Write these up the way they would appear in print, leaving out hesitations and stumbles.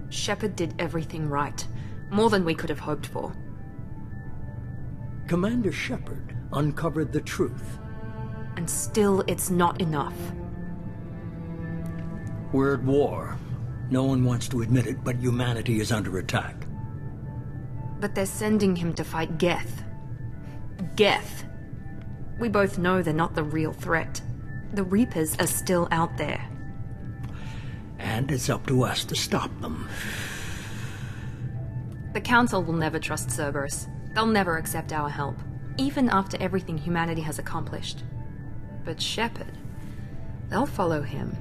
Sheppard did everything right. More than we could have hoped for. Commander Sheppard uncovered the truth. And still, it's not enough. We're at war. No one wants to admit it, but humanity is under attack. But they're sending him to fight Geth. Geth. We both know they're not the real threat. The Reapers are still out there. And it's up to us to stop them. The Council will never trust Cerberus. They'll never accept our help, even after everything humanity has accomplished. But Sheppard, they'll follow him.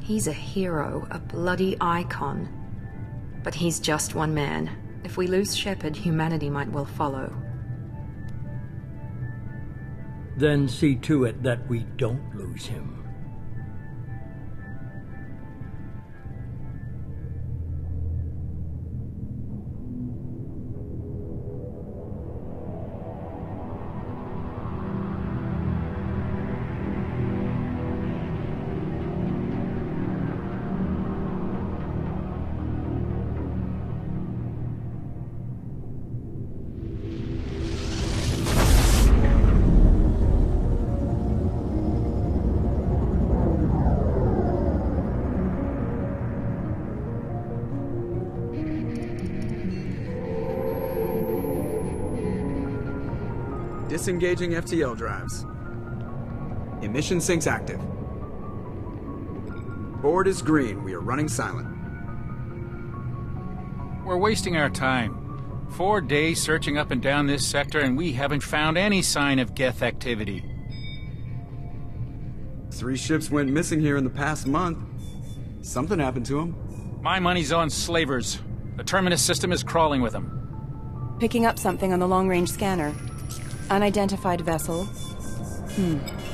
He's a hero, a bloody icon. But he's just one man. If we lose Sheppard, humanity might well follow. Then see to it that we don't lose him. Disengaging FTL drives. Emission sinks active. Board is green. We are running silent. We're wasting our time. 4 days searching up and down this sector, and we haven't found any sign of Geth activity. 3 ships went missing here in the past month. Something happened to them. My money's on slavers. The Terminus system is crawling with them. Picking up something on the long-range scanner. Unidentified vessel.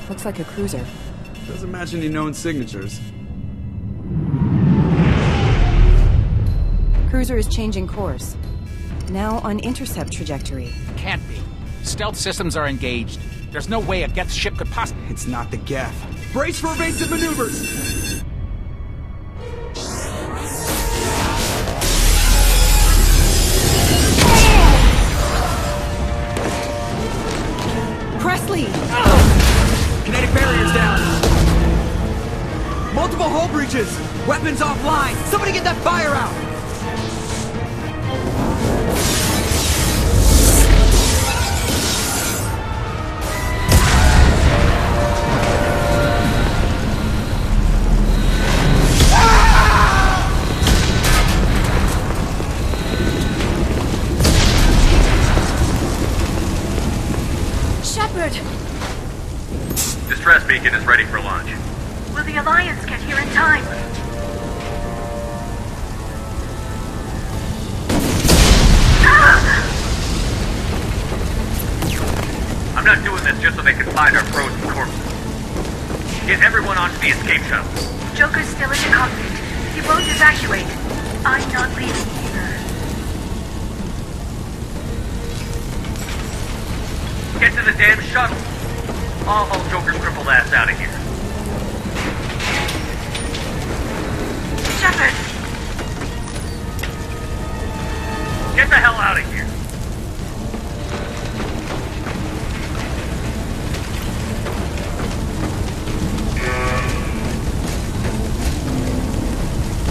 Looks like a cruiser. Doesn't match any known signatures. Cruiser is changing course. Now on intercept trajectory. Can't be. Stealth systems are engaged. There's no way a Geth ship could possibly... It's not the Geth. Brace for evasive maneuvers! Presley! Kinetic barriers down! Multiple hull breaches! Weapons offline! Somebody get that fire out! Sheppard! Distress beacon is ready for launch. Will the Alliance get here in time? I'm not doing this just so they can find our frozen corpses. Get everyone onto the escape shuttle. Joker's still in the cockpit. He won't evacuate. I'm not leaving either. Get to the damn shuttle. I'll haul Joker's crippled ass out of here. Sheppard! Get the hell out of here.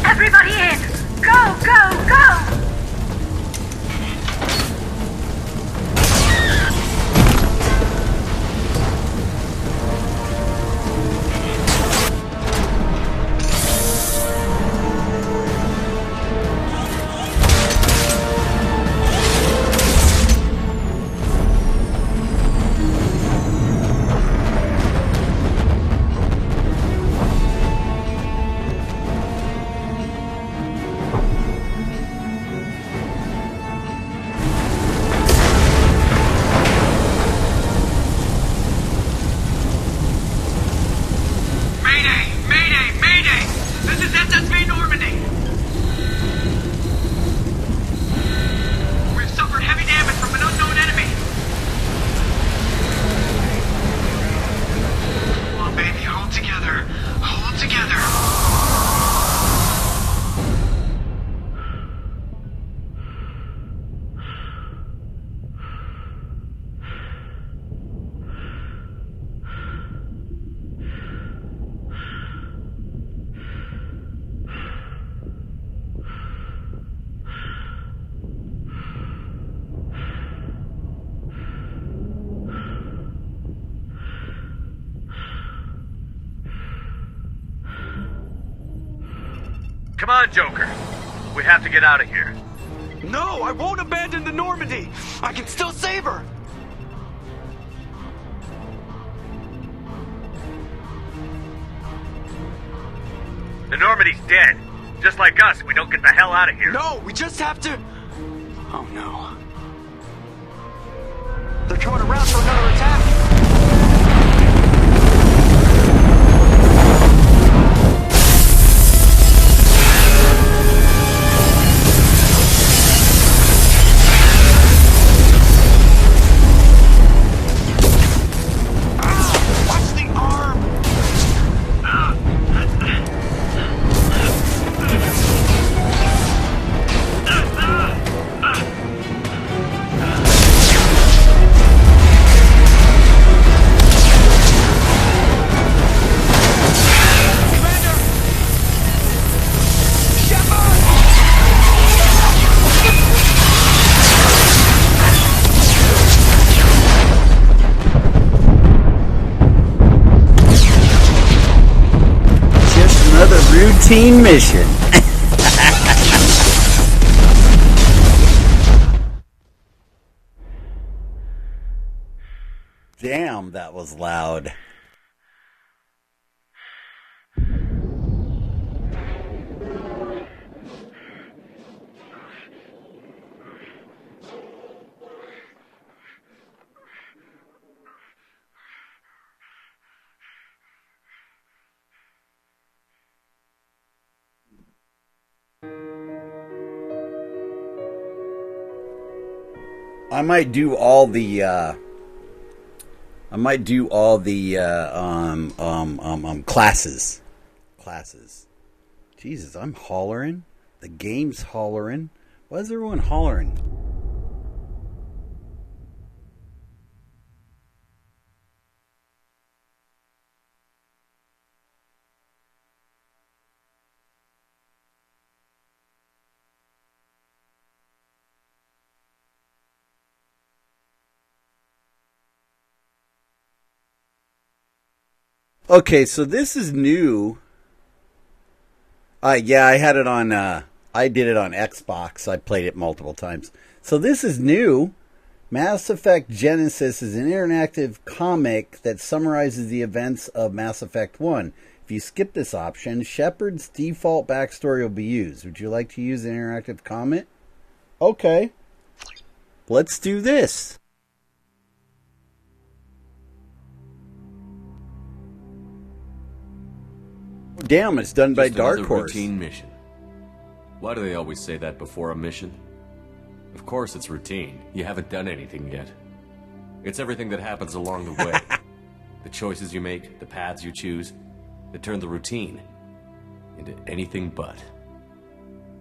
Everybody in! Go, go, go! Come on, Joker. We have to get out of here. No, I won't abandon the Normandy. I can still save her. The Normandy's dead. Just like us, we don't get the hell out of here. No, we just have to... Oh, no. They're coming around for another attack. Routine mission. Damn, that was loud. I might do all the classes. Jesus, I'm hollering. The game's hollering. Why is everyone hollering? Okay, so this is new. Yeah, I had it on, I did it on Xbox. I played it multiple times. So this is new. Mass Effect Genesis is an interactive comic that summarizes the events of Mass Effect 1. If you skip this option, Sheppard's default backstory will be used. Would you like to use an interactive comic? Okay. Let's do this. Damn, it's done by Dark Horse. Routine mission. Why do they always say that before a mission? Of course it's routine. You haven't done anything yet. It's everything that happens along the way. The choices you make, the paths you choose, that turn the routine into anything but.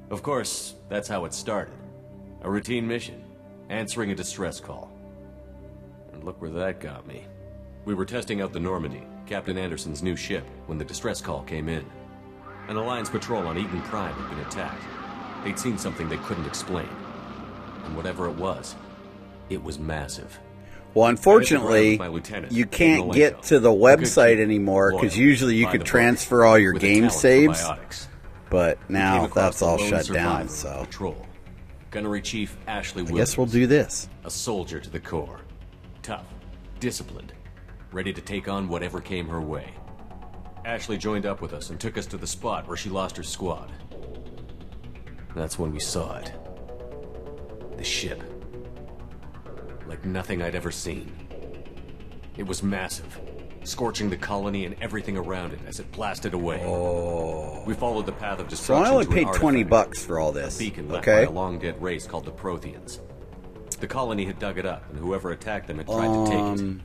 Of course, that's how it started. A routine mission, answering a distress call. And look where that got me. We were testing out the Normandy, Captain Anderson's new ship, when the distress call came in. An Alliance patrol on Eden Prime had been attacked. They'd seen something they couldn't explain. And whatever it was massive. Well, unfortunately, you can't get to the website anymore, because usually you could transfer all your game saves. But now that's all shut down, so... Gunnery Chief Ashley Williams. I guess we'll do this. A soldier to the core. Tough, disciplined, ready to take on whatever came her way. Ashley joined up with us and took us to the spot where she lost her squad. That's when we saw it. The ship. Like nothing I'd ever seen. It was massive, scorching the colony and everything around it as it blasted away. Oh. We followed the path of So destruction. I only to an paid $20 artifact, for all this. A beacon left Okay. by a long-dead race called the Protheans. The colony had dug it up, and whoever attacked them had tried to take it.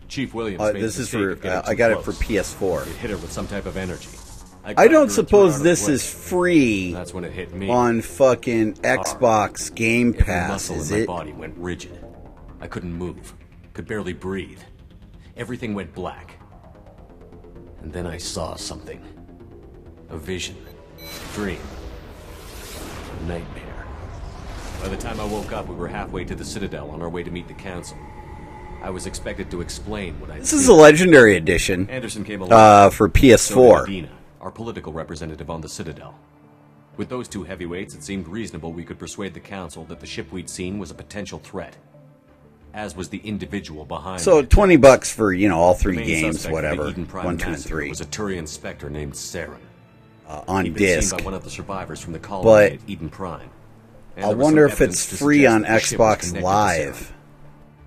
Chief Williams made this the is mistake for, of getting I too got it close. for PS4. It hit her with some type of energy. I grabbed her don't and threw her suppose out of this the way. is free That's when it hit me. on fucking Xbox Game Every Pass, muscle is in my it? body went rigid. I couldn't move, could barely breathe. Everything went black. And then I saw something. A vision. A dream. A nightmare. By the time I woke up, we were halfway to the Citadel on our way to meet the Council. I was expected to explain what I'd This is a Legendary Edition Anderson came along. for So did PS4. Medina, our political representative on the Citadel. With those two heavyweights, it seemed reasonable we could persuade the council that the ship we'd seen was a potential threat, as was the individual behind So it. $20 for, all The three main games, suspect of the whatever. Eden Prime 1, 2, and massacre 3. was a Turian Spectre named Saren. On He'd been disc. seen by one of the survivors from the colony But at Eden Prime. And I there was wonder some if evidence it's to free suggest on that the ship was Xbox connected to Live. Saren.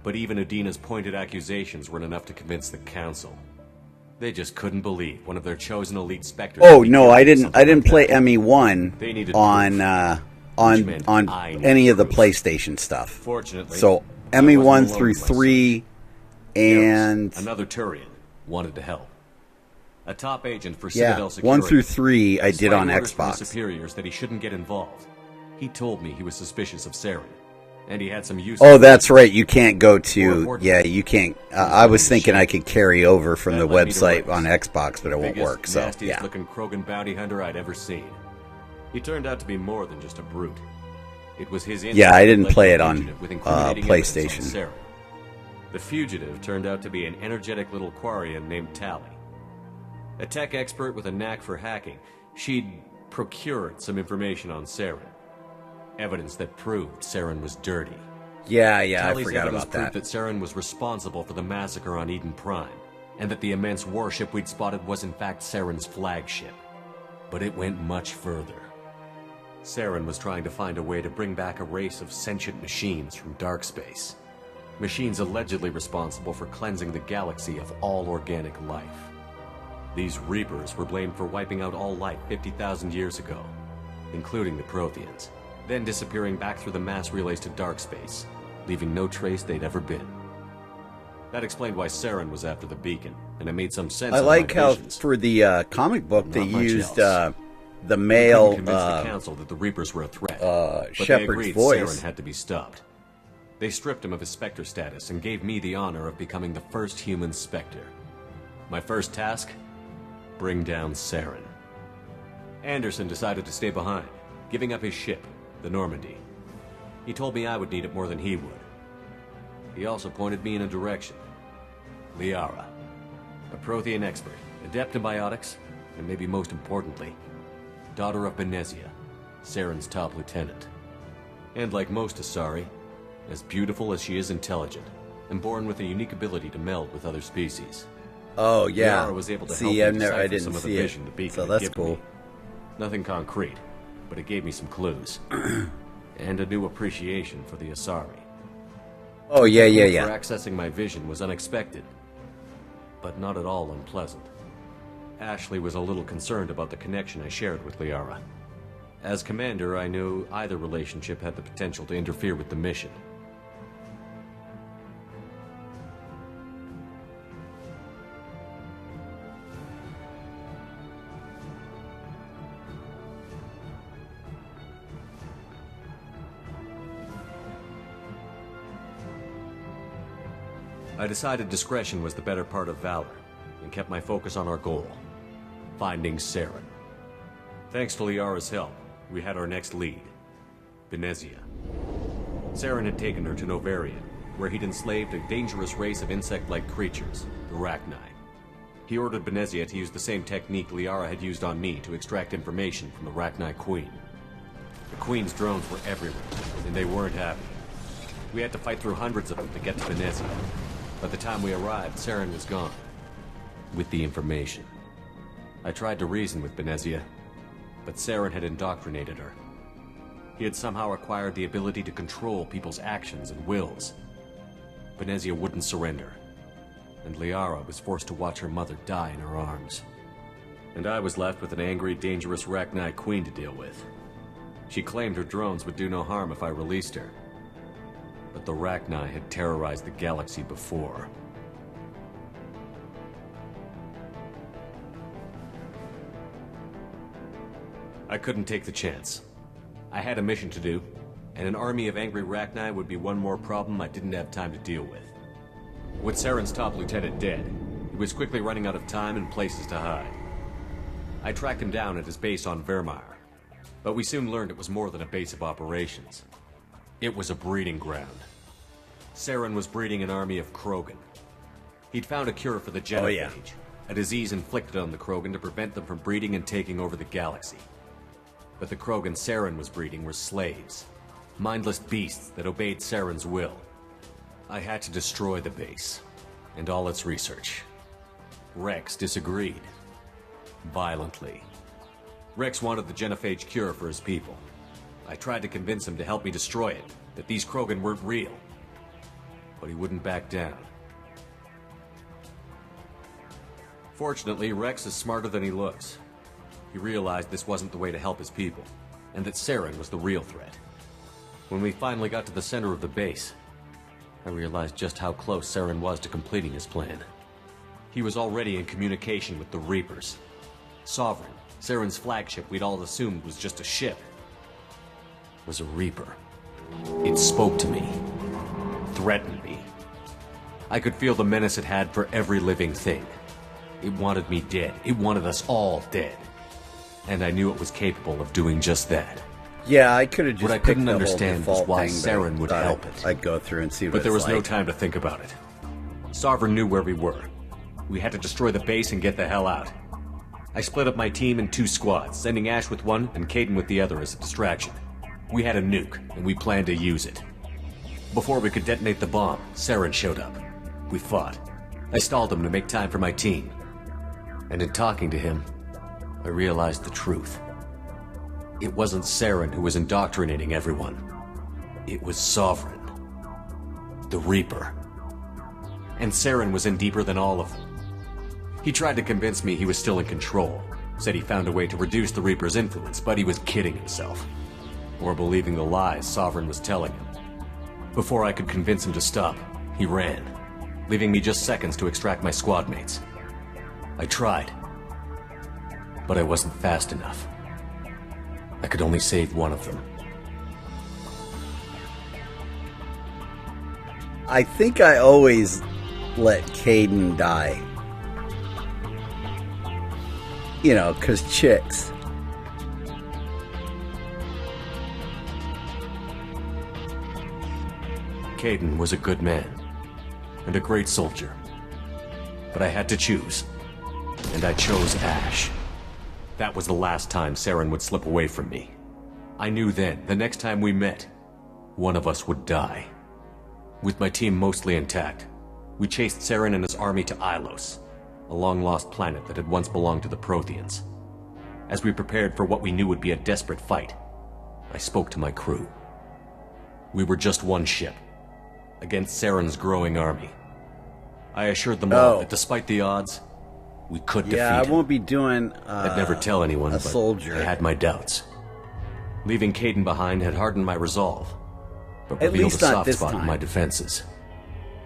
But even Adina's pointed accusations weren't enough to convince the council. They just couldn't believe one of their chosen elite Spectres. Oh would be no, guilty I of didn't. something I didn't like play that. ME1 They needed on proof. Which on meant I needed any of the proof. PlayStation stuff. Fortunately, So I wasn't ME1 alone through in my 3 and Yes, another Turian wanted to help. A top agent for yeah, Citadel Security. 1 through 3 I did Despite on orders from his Xbox. superiors that he shouldn't get involved. He told me he was suspicious of Saren, and he had some use. Oh, that's right. You can't go More to. importantly, Yeah, you can't. I was thinking I could carry over from the That led me to website Rick's. on Xbox, but it won't Biggest, work. So nastiest yeah. looking Krogan bounty hunter I'd ever seen. He turned out to be more than just a brute. It was his Yeah, I didn't instinct that play led it the on, fugitive with incriminating evidence PlayStation. on Saren. The fugitive turned out to be an energetic little Quarian named Tally. A tech expert with a knack for hacking, she'd procured some information on Saren. Evidence that proved Saren was dirty. Yeah, I Tally's forgot evidence about proved that. that Saren was responsible for the massacre on Eden Prime, and that the immense warship we'd spotted was in fact Saren's flagship. But it went much further. Saren was trying to find a way to bring back a race of sentient machines from dark space. Machines allegedly responsible for cleansing the galaxy of all organic life. These Reapers were blamed for wiping out all life 50,000 years ago, including the Protheans, then disappearing back through the mass relays to dark space, leaving no trace they'd ever been. That explained why Saren was after the beacon, and it made some sense. I on like my how visions. for the comic book they Not much used else. the We male couldn't convince the council that the Reapers were a threat, but they Sheppard's agreed voice. Saren had to be stopped. They stripped him of his Spectre status and gave me the honor of becoming the first human Spectre. My first task? Bring down Saren. Anderson decided to stay behind, giving up his ship, the Normandy. He told me I would need it more than he would. He also pointed me in a direction. Liara, a Prothean expert, adept in biotics, and maybe most importantly, daughter of Benezia, Saren's top lieutenant. And like most Asari, as beautiful as she is intelligent, and born with a unique ability to meld with other species. Oh yeah. Liara was able to See, help me I decipher didn't some of the see it. vision the beacon So had that's given cool. me. Nothing concrete, but it gave me some clues. And a new appreciation for the Asari. Oh yeah, For yeah. accessing my vision was unexpected, but not at all unpleasant. Ashley was a little concerned about the connection I shared with Liara. As commander, I knew either relationship had the potential to interfere with the mission. I decided discretion was the better part of valor, and kept my focus on our goal, finding Saren. Thanks to Liara's help, we had our next lead, Benezia. Saren had taken her to Novarian, where he'd enslaved a dangerous race of insect-like creatures, the Rachni. He ordered Benezia to use the same technique Liara had used on me to extract information from the Rachni Queen. The Queen's drones were everywhere, and they weren't happy. We had to fight through hundreds of them to get to Benezia. By the time we arrived, Saren was gone. With the information. I tried to reason with Benezia, but Saren had indoctrinated her. He had somehow acquired the ability to control people's actions and wills. Benezia wouldn't surrender, and Liara was forced to watch her mother die in her arms. And I was left with an angry, dangerous Rachni Queen to deal with. She claimed her drones would do no harm if I released her. But the Rachni had terrorized the galaxy before. I couldn't take the chance. I had a mission to do, and an army of angry Rachni would be one more problem I didn't have time to deal with. With Saren's top lieutenant dead, he was quickly running out of time and places to hide. I tracked him down at his base on Vermeer, but we soon learned it was more than a base of operations. It was a breeding ground. Saren was breeding an army of Krogan. He'd found a cure for the genophage, a disease inflicted on the Krogan to prevent them from breeding and taking over the galaxy. But the Krogan Saren was breeding were slaves. Mindless beasts that obeyed Saren's will. I had to destroy the base, and all its research. Rex disagreed. Violently. Rex wanted the genophage cure for his people. I tried to convince him to help me destroy it, that these Krogan weren't real. But he wouldn't back down. Fortunately, Rex is smarter than he looks. He realized this wasn't the way to help his people, and that Saren was the real threat. When we finally got to the center of the base, I realized just how close Saren was to completing his plan. He was already in communication with the Reapers. Sovereign, Saren's flagship we'd all assumed was just a ship, was a Reaper. It spoke to me, threatened me. I could feel the menace it had for every living thing. It wanted me dead. It wanted us all dead. And I knew it was capable of doing just that. Yeah, I could have just. What I couldn't understand was why Saren would help it. I'd go through and see what But there was it's no like. time to think about it. Sovereign knew where we were. We had to destroy the base and get the hell out. I split up my team in 2 squads, sending Ash with one and Caden with the other as a distraction. We had a nuke, and we planned to use it. Before we could detonate the bomb, Saren showed up. We fought. I stalled him to make time for my team. And in talking to him, I realized the truth. It wasn't Saren who was indoctrinating everyone. It was Sovereign. The Reaper. And Saren was in deeper than all of them. He tried to convince me he was still in control. Said he found a way to reduce the Reaper's influence, but he was kidding himself. Or believing the lies Sovereign was telling him. Before I could convince him to stop, he ran, leaving me just seconds to extract my squad mates. I tried, but I wasn't fast enough. I could only save one of them. I think I always let Caden die. You know, 'cause chicks. Caden was a good man, and a great soldier. But I had to choose, and I chose Ash. That was the last time Saren would slip away from me. I knew then, the next time we met, one of us would die. With my team mostly intact, we chased Saren and his army to Ilos, a long-lost planet that had once belonged to the Protheans. As we prepared for what we knew would be a desperate fight, I spoke to my crew. We were just one ship, against Saren's growing army. I assured them all that despite the odds, we could defeat Yeah, I him. won't be doing I'd never tell anyone, a but soldier. I had my doubts. Leaving Caden behind had hardened my resolve, but At revealed least a not soft this spot in time. my defenses.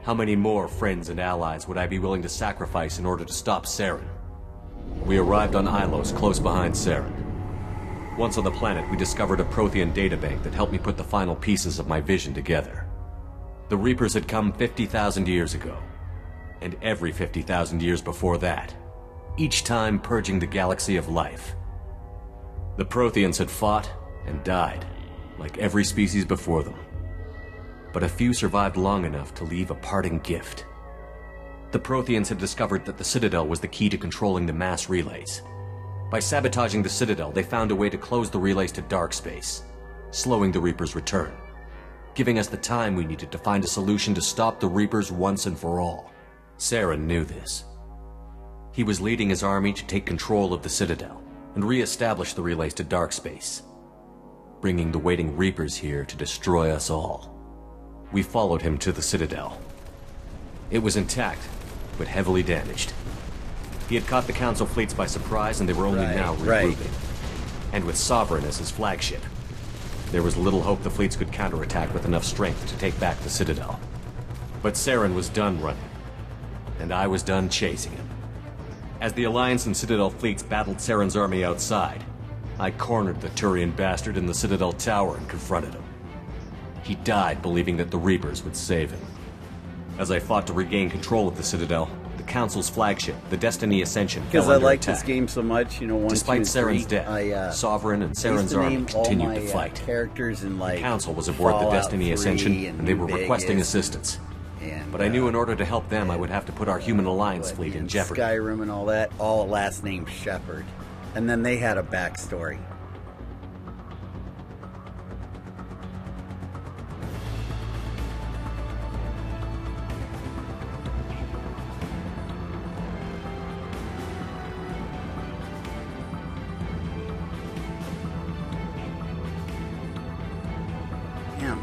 How many more friends and allies would I be willing to sacrifice in order to stop Saren? We arrived on Ilos, close behind Saren. Once on the planet, we discovered a Prothean databank that helped me put the final pieces of my vision together. The Reapers had come 50,000 years ago, and every 50,000 years before that, each time purging the galaxy of life. The Protheans had fought and died, like every species before them. But a few survived long enough to leave a parting gift. The Protheans had discovered that the Citadel was the key to controlling the mass relays. By sabotaging the Citadel, they found a way to close the relays to dark space, slowing the Reapers' return, giving us the time we needed to find a solution to stop the Reapers once and for all. Saren knew this. He was leading his army to take control of the Citadel and re-establish the relays to dark space, bringing the waiting Reapers here to destroy us all. We followed him to the Citadel. It was intact, but heavily damaged. He had caught the Council fleets by surprise, and they were only now regrouping. And with Sovereign as his flagship, there was little hope the fleets could counterattack with enough strength to take back the Citadel. But Saren was done running, and I was done chasing him. As the Alliance and Citadel fleets battled Saren's army outside, I cornered the Turian bastard in the Citadel tower and confronted him. He died believing that the Reapers would save him. As I fought to regain control of the Citadel, the Council's flagship, the Destiny Ascension, Because fell I under like attack. this game so much, you know, 1, Despite 2, and 3, Saren's death, Sovereign and I used Saren's to army name all continued my, to fight. characters in like The Council was aboard the Fallout Destiny 3 Ascension, and they New were requesting Vegas, assistance. and, But I knew in order to help them, I would have to put our human alliance fleet in jeopardy. Skyrim and all that, all last name Sheppard. And then they had a backstory.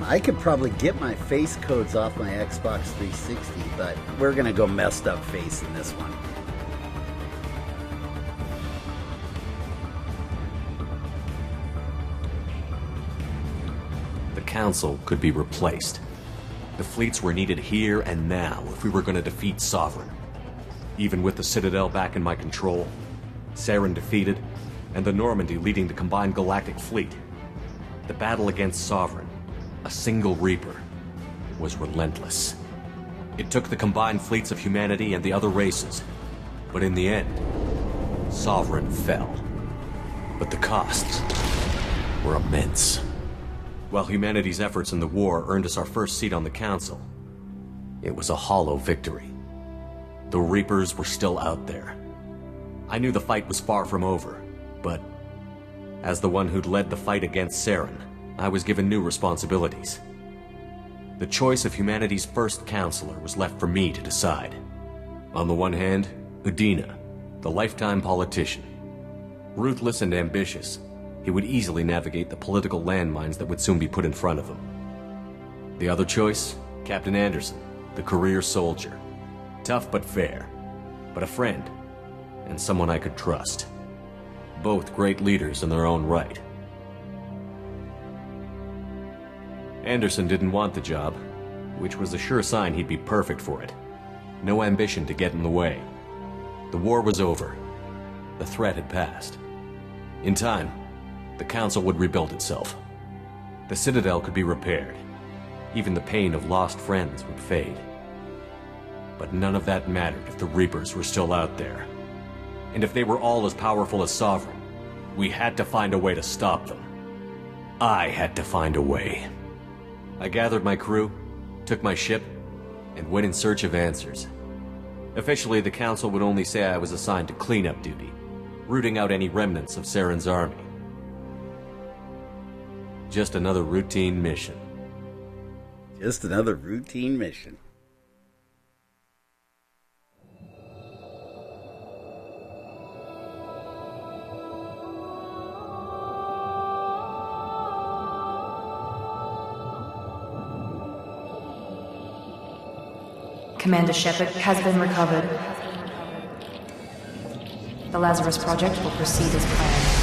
I could probably get my face codes off my Xbox 360, but we're gonna go messed up face in this one. The Council could be replaced. The fleets were needed here and now if we were going to defeat Sovereign. Even with the Citadel back in my control, Saren defeated, and the Normandy leading the combined galactic fleet, the battle against Sovereign, a single Reaper, was relentless. It took the combined fleets of humanity and the other races, but in the end, Sovereign fell. But the costs were immense. While humanity's efforts in the war earned us our first seat on the Council, it was a hollow victory. The Reapers were still out there. I knew the fight was far from over, but as the one who'd led the fight against Saren, I was given new responsibilities. The choice of humanity's first counselor was left for me to decide. On the one hand, Udina, the lifetime politician. Ruthless and ambitious, he would easily navigate the political landmines that would soon be put in front of him. The other choice, Captain Anderson, the career soldier. Tough but fair, but a friend, and someone I could trust. Both great leaders in their own right. Anderson didn't want the job, which was a sure sign he'd be perfect for it. No ambition to get in the way. The war was over. The threat had passed. In time, the Council would rebuild itself. The Citadel could be repaired. Even the pain of lost friends would fade. But none of that mattered if the Reapers were still out there. And if they were all as powerful as Sovereign, we had to find a way to stop them. I had to find a way. I gathered my crew, took my ship, and went in search of answers. Officially, the Council would only say I was assigned to cleanup duty, rooting out any remnants of Saren's army. Just another routine mission. Just another routine mission. Commander Sheppard has been recovered. The Lazarus Project will proceed as planned.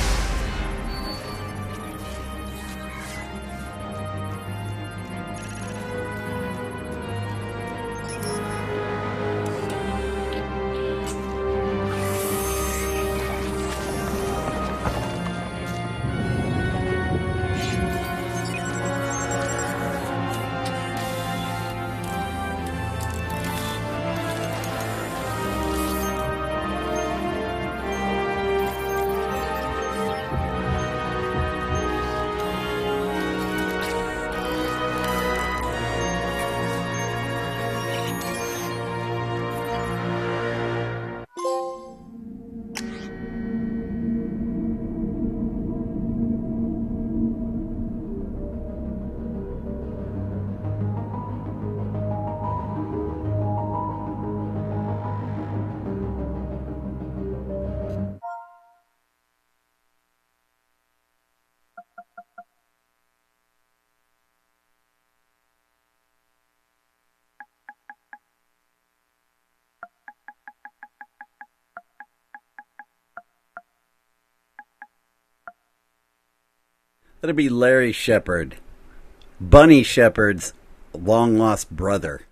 That'd be Larry Sheppard, Bunny Sheppard's long-lost brother.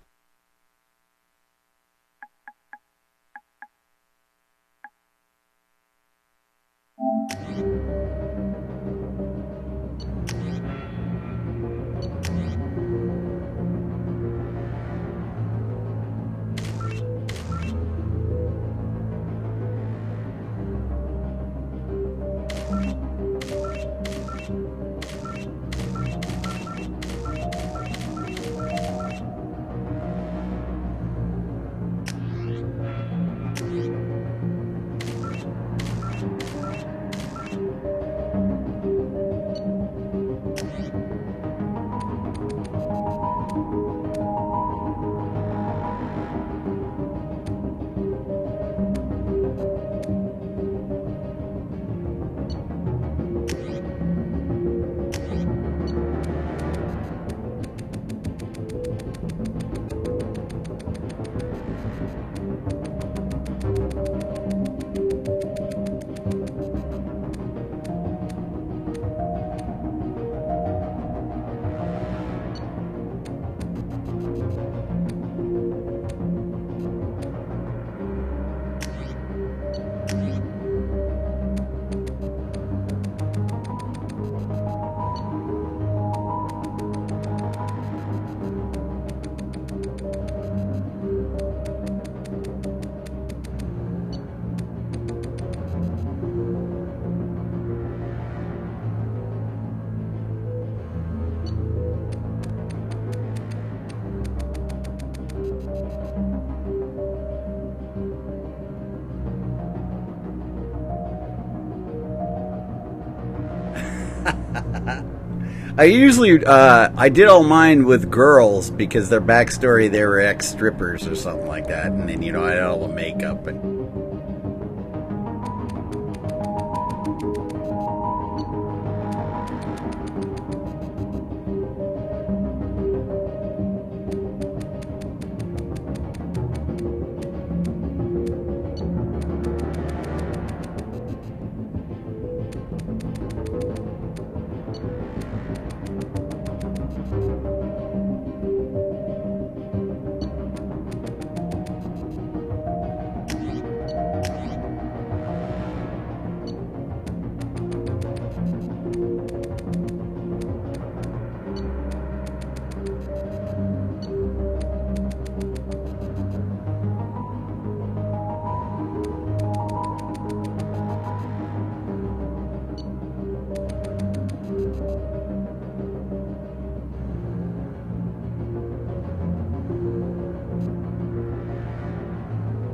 I usually, I did all mine with girls because their backstory, they were ex-strippers or something like that. And then, you know, I had all the makeup and...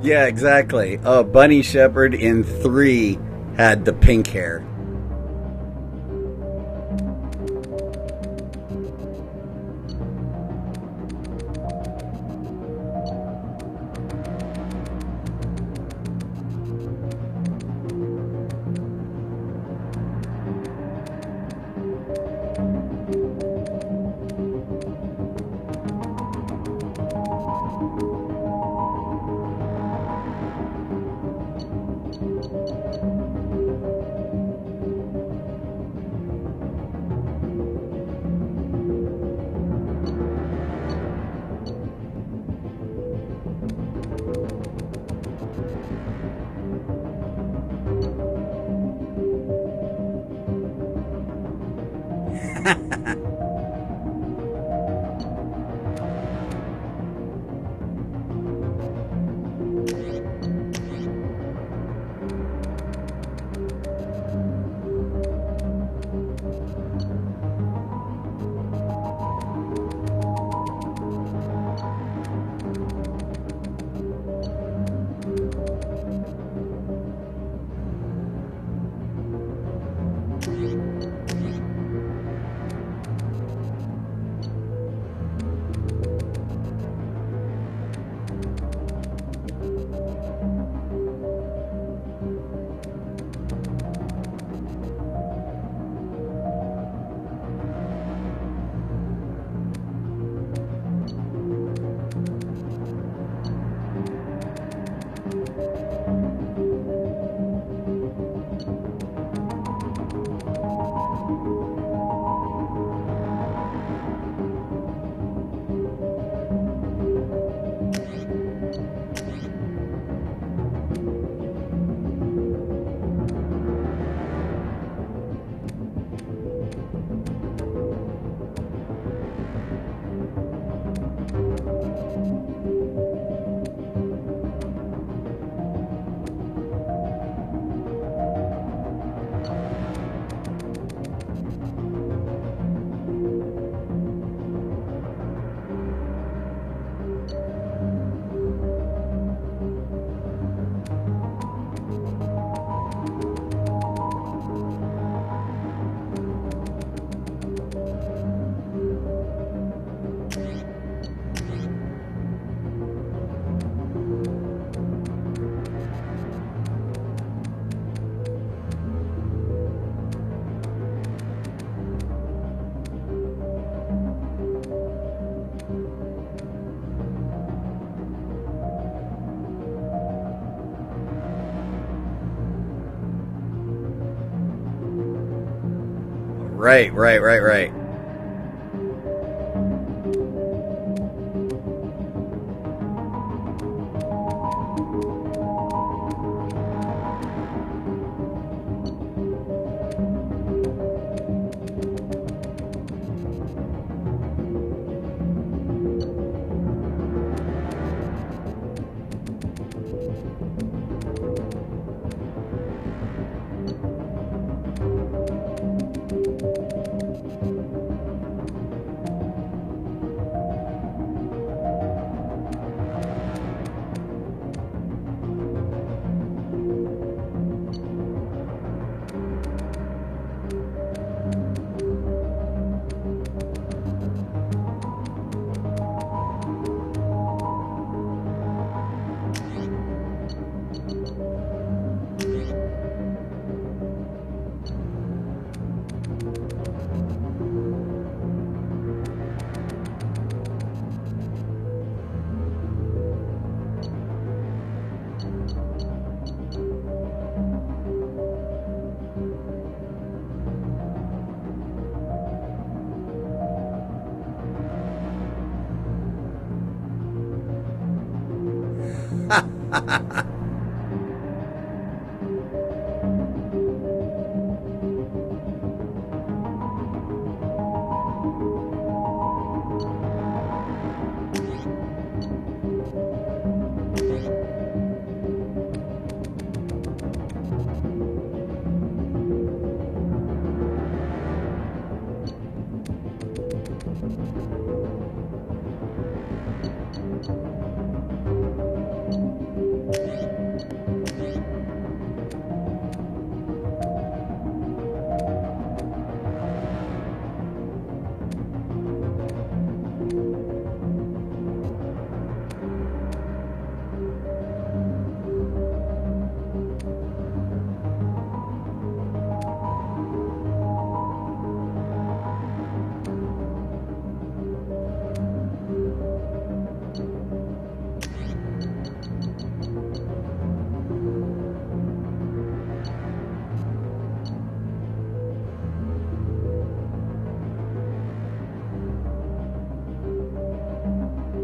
Yeah, exactly. Bunny Sheppard in 3 had the pink hair. Right.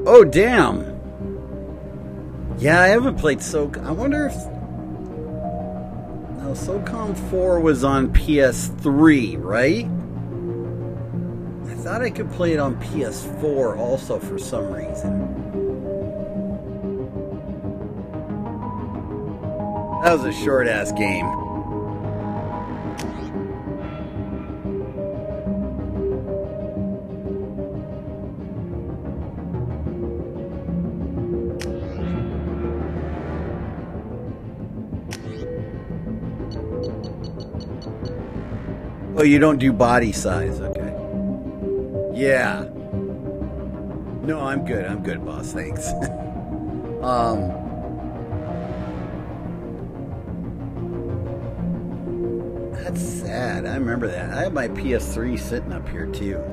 Oh, damn. Yeah, I haven't played I wonder if... No, SOCOM 4 was on PS3, right? I thought I could play it on PS4 also for some reason. That was a short-ass game. Oh, you don't do body size, okay. Yeah. No, I'm good, boss, thanks. That's sad, I remember that. I have my PS3 sitting up here, too.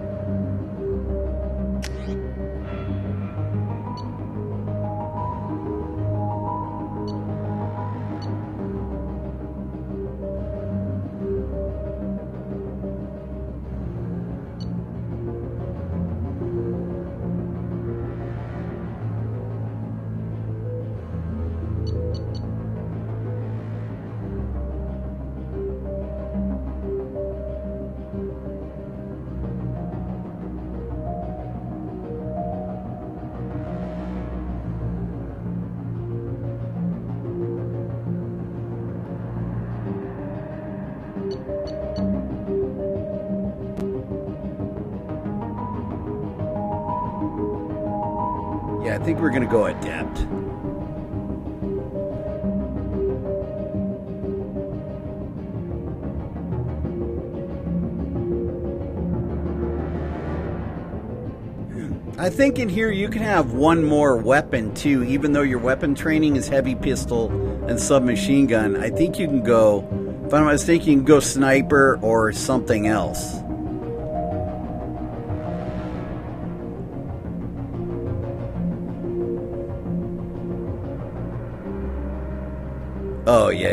Yeah, I think we're gonna go adept. I think in here you can have one more weapon too, even though your weapon training is heavy pistol and submachine gun. I think you can go, if I'm not mistaken, you can go sniper or something else. Oh, yeah.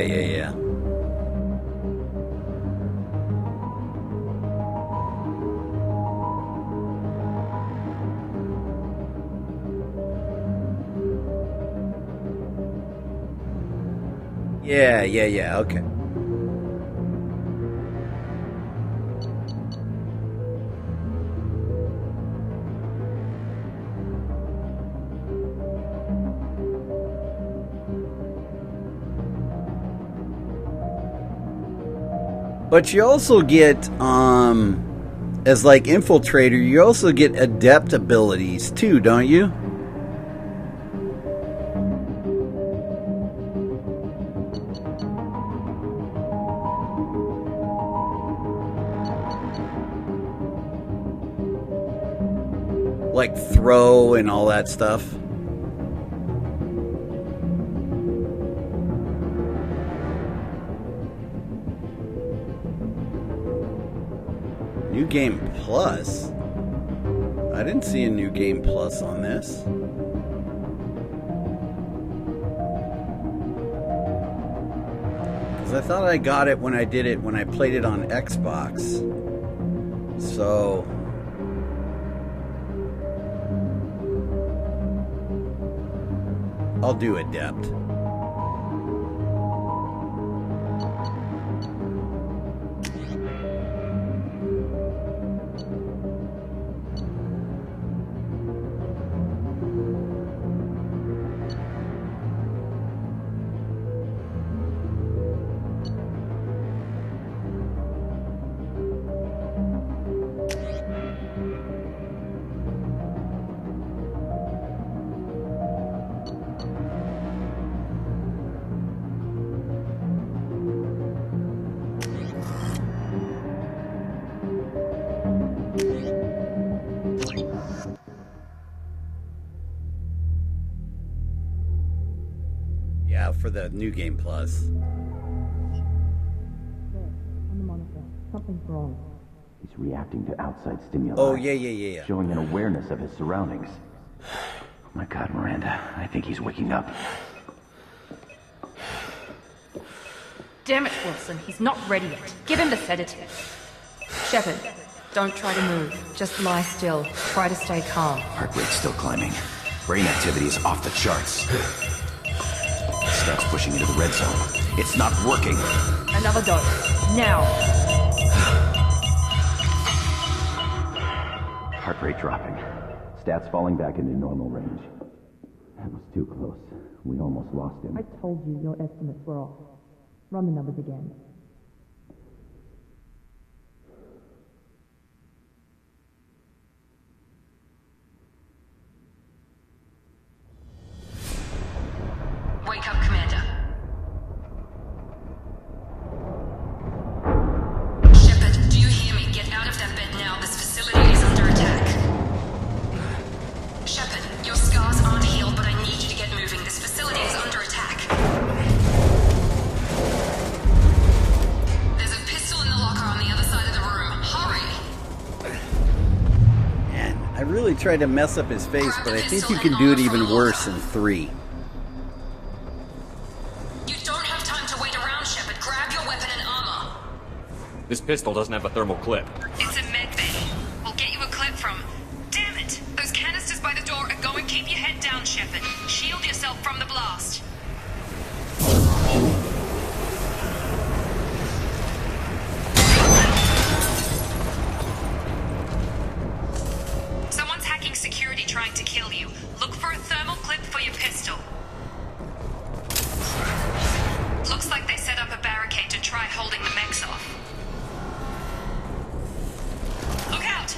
Yeah, okay. But you also get, as like infiltrator, you also get adept abilities too, don't you? Like throw and all that stuff. New Game Plus? I didn't see a New Game Plus on this. Because I thought I got it when I played it on Xbox. So... I'll do Adept. for the New Game Plus. On the monitor. Something's wrong. He's reacting to outside stimuli. Oh, yeah. Showing an awareness of his surroundings. Oh my God, Miranda. I think he's waking up. Damn it, Wilson. He's not ready yet. Give him the sedative. Sheppard, don't try to move. Just lie still. Try to stay calm. Heart rate's still climbing. Brain activity is off the charts. It starts pushing into the red zone. It's not working. Another dose. Now. Heart rate dropping. Stats falling back into normal range. That was too close. We almost lost him. I told you your estimates were off. Run the numbers again. Wake up, Commander. Sheppard, do you hear me? Get out of that bed now. This facility is under attack. Sheppard, your scars aren't healed, but I need you to get moving. This facility is under attack. There's a pistol in the locker on the other side of the room. Hurry! Man, I really tried to mess up his face, but I think you can do it even worse in 3. This pistol doesn't have a thermal clip. It's a med bay. We'll get you a clip from... Damn it! Those canisters by the door are going. Keep your head down, Sheppard. Shield yourself from the blast. Someone's hacking security trying to kill you. Look for a thermal clip for your pistol. Looks like they set up a barricade to try holding the mechs off. Look out!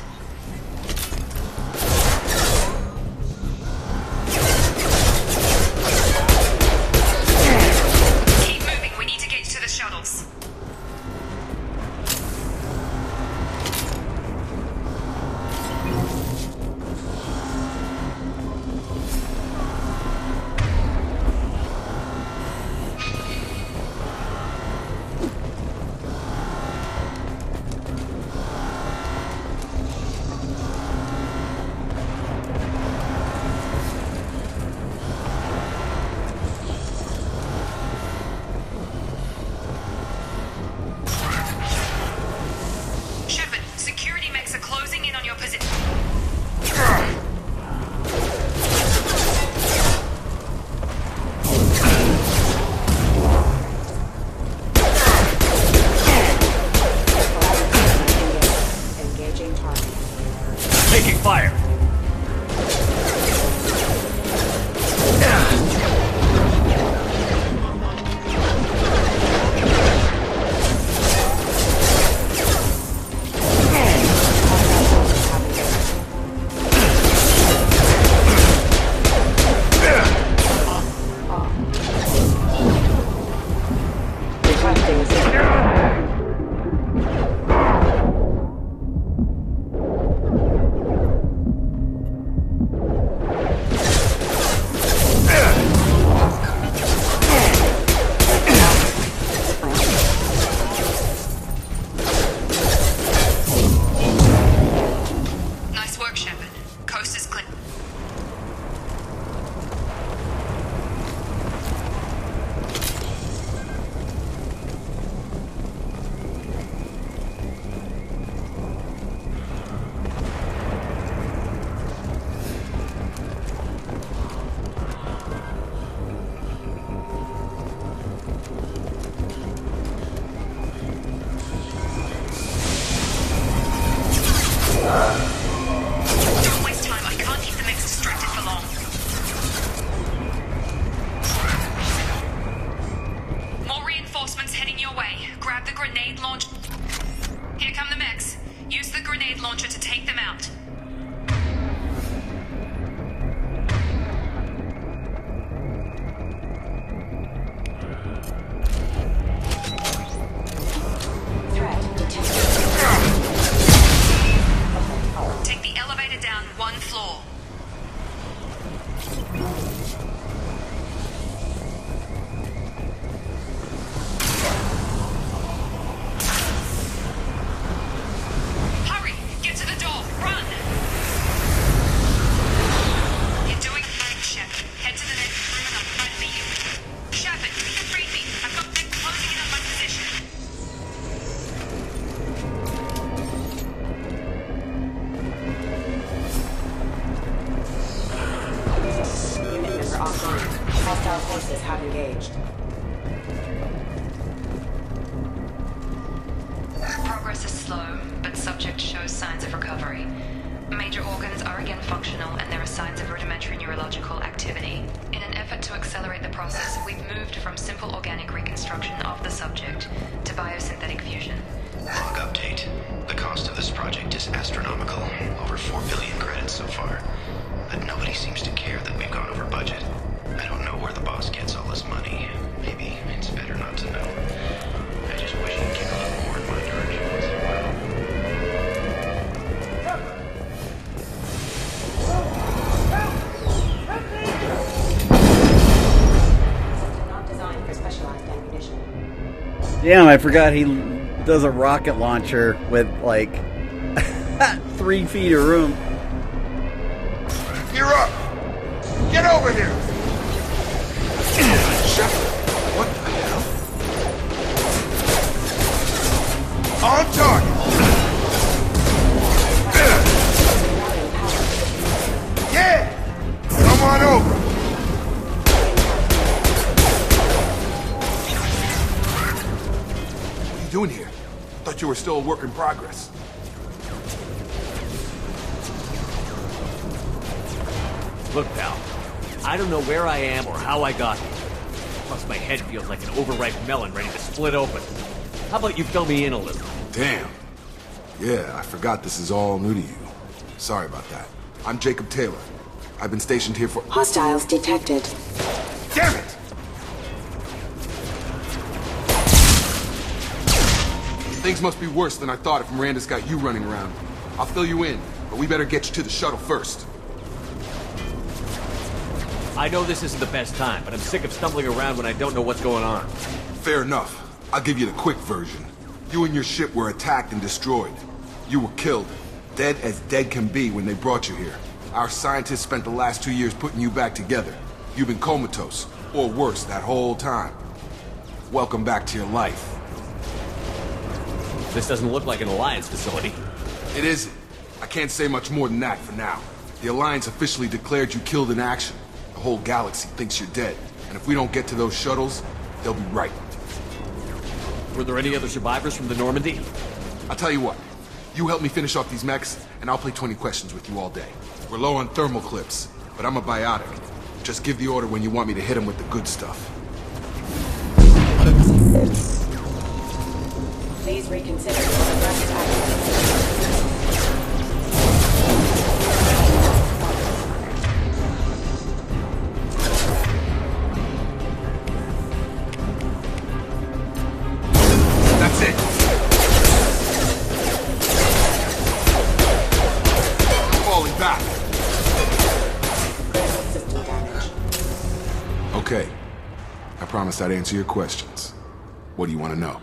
Keep moving. We need to get to the shuttles. Don't waste time. I can't keep the mix distracted for long. More reinforcements heading your way. Grab the grenade launch. Here come the mechs. Use the grenade launcher to take them out. Take the elevator down one floor. engaged. Progress is slow, but subject shows signs of recovery. Major organs are again functional, and there are signs of rudimentary neurological activity. In an effort to accelerate the process, we've moved from simple organic reconstruction of the subject to biosynthetic fusion. Log update. The cost of this project is astronomical. Over 4 billion credits so far. But nobody seems to care that we've gone over budget. I don't know where the boss gets all this money. Maybe it's better not to know. I just wish he'd give a little more in my direction once in a while. Not designed for specialized ammunition. Damn, I forgot he does a rocket launcher with like 3 feet of room. You're up! Get over here! Sheppard, what the hell? On target! Yeah! Come on over! What are you doing here? Thought you were still a work in progress. Look, pal, I don't know where I am or how I got here. Plus, my head feels like an overripe melon ready to split open. How about you fill me in a little? Damn. Yeah, I forgot this is all new to you. Sorry about that. I'm Jacob Taylor. I've been stationed here for— Hostiles detected. Damn it! Things must be worse than I thought if Miranda's got you running around. I'll fill you in, but we better get you to the shuttle first. I know this isn't the best time, but I'm sick of stumbling around when I don't know what's going on. Fair enough. I'll give you the quick version. You and your ship were attacked and destroyed. You were killed. Dead as dead can be when they brought you here. Our scientists spent the last 2 years putting you back together. You've been comatose, or worse, that whole time. Welcome back to your life. This doesn't look like an Alliance facility. It isn't. I can't say much more than that for now. The Alliance officially declared you killed in action. The whole galaxy thinks you're dead. And if we don't get to those shuttles, they'll be right. Were there any other survivors from the Normandy? I'll tell you what. You help me finish off these mechs, and I'll play 20 questions with you all day. We're low on thermal clips, but I'm a biotic. Just give the order when you want me to hit them with the good stuff. Please reconsider your arrest action. That's it. Falling back. System damage. Okay. I promised I'd answer your questions. What do you want to know?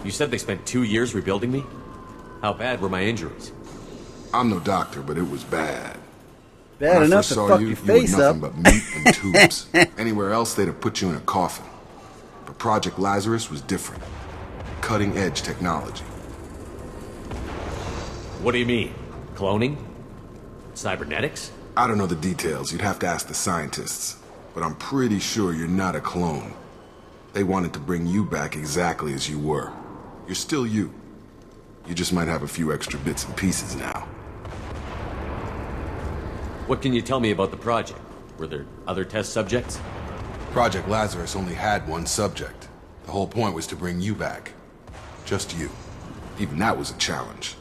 You said they spent 2 years rebuilding me? How bad were my injuries? I'm no doctor, but it was bad. Bad When I enough first to saw fuck you, your you face were up. nothing but meat and tubes. Anywhere else, they'd have put you in a coffin. But Project Lazarus was different. Cutting-edge technology. What do you mean? Cloning? Cybernetics? I don't know the details. You'd have to ask the scientists. But I'm pretty sure you're not a clone. They wanted to bring you back exactly as you were. You're still you. You just might have a few extra bits and pieces now. What can you tell me about the project? Were there other test subjects? Project Lazarus only had one subject. The whole point was to bring you back. Just you. Even that was a challenge.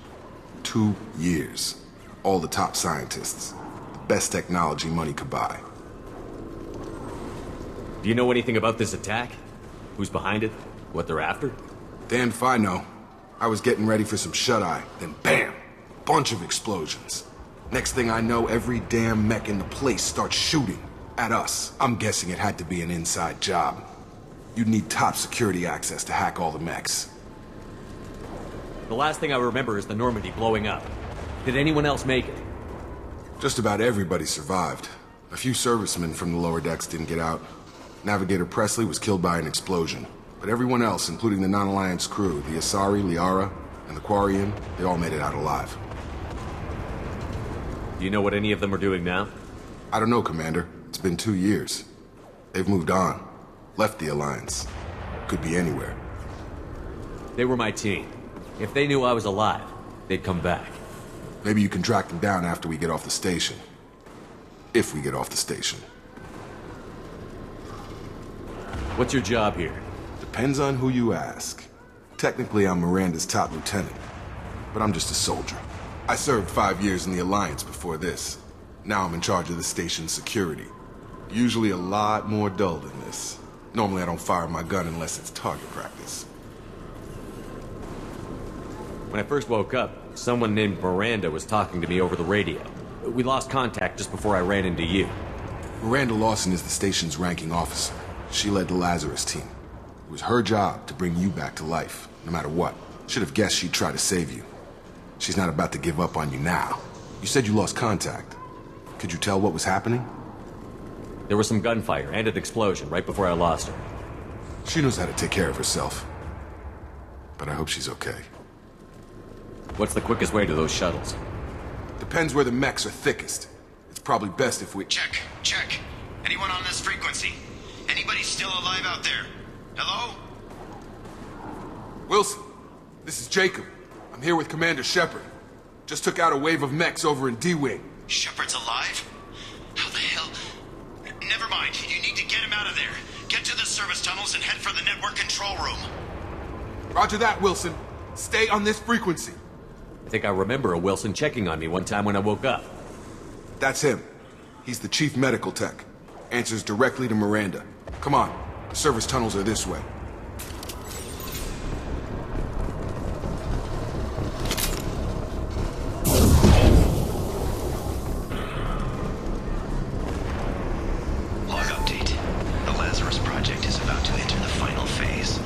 2 years. All the top scientists. The best technology money could buy. Do you know anything about this attack? Who's behind it? What they're after? Damned if I know. I was getting ready for some shut-eye, then bam! Bunch of explosions. Next thing I know, every damn mech in the place starts shooting at us. I'm guessing it had to be an inside job. You'd need top security access to hack all the mechs. The last thing I remember is the Normandy blowing up. Did anyone else make it? Just about everybody survived. A few servicemen from the lower decks didn't get out. Navigator Presley was killed by an explosion. But everyone else, including the non-Alliance crew, the Asari, Liara, and the Quarian, they all made it out alive. Do you know what any of them are doing now? I don't know, Commander. It's been 2 years. They've moved on. Left the Alliance. Could be anywhere. They were my team. If they knew I was alive, they'd come back. Maybe you can track them down after we get off the station. If we get off the station. What's your job here? Depends on who you ask. Technically, I'm Miranda's top lieutenant. But I'm just a soldier. I served 5 years in the Alliance before this. Now I'm in charge of the station's security. Usually a lot more dull than this. Normally I don't fire my gun unless it's target practice. When I first woke up, someone named Miranda was talking to me over the radio. We lost contact just before I ran into you. Miranda Lawson is the station's ranking officer. She led the Lazarus team. It was her job to bring you back to life, no matter what. Should have guessed she'd try to save you. She's not about to give up on you now. You said you lost contact. Could you tell what was happening? There was some gunfire and an explosion right before I lost her. She knows how to take care of herself. But I hope she's okay. What's the quickest way to those shuttles? Depends where the mechs are thickest. It's probably best if we... Check. Anyone on this frequency? Anybody still alive out there? Hello? Wilson, this is Jacob. I'm here with Commander Sheppard. Just took out a wave of mechs over in D-Wing. Sheppard's alive? How the hell? Never mind. You need to get him out of there. Get to the service tunnels and head for the network control room. Roger that, Wilson. Stay on this frequency. I think I remember a Wilson checking on me one time when I woke up. That's him. He's the chief medical tech. Answers directly to Miranda. Come on. The service tunnels are this way. Log update. The Lazarus project is about to enter the final phase.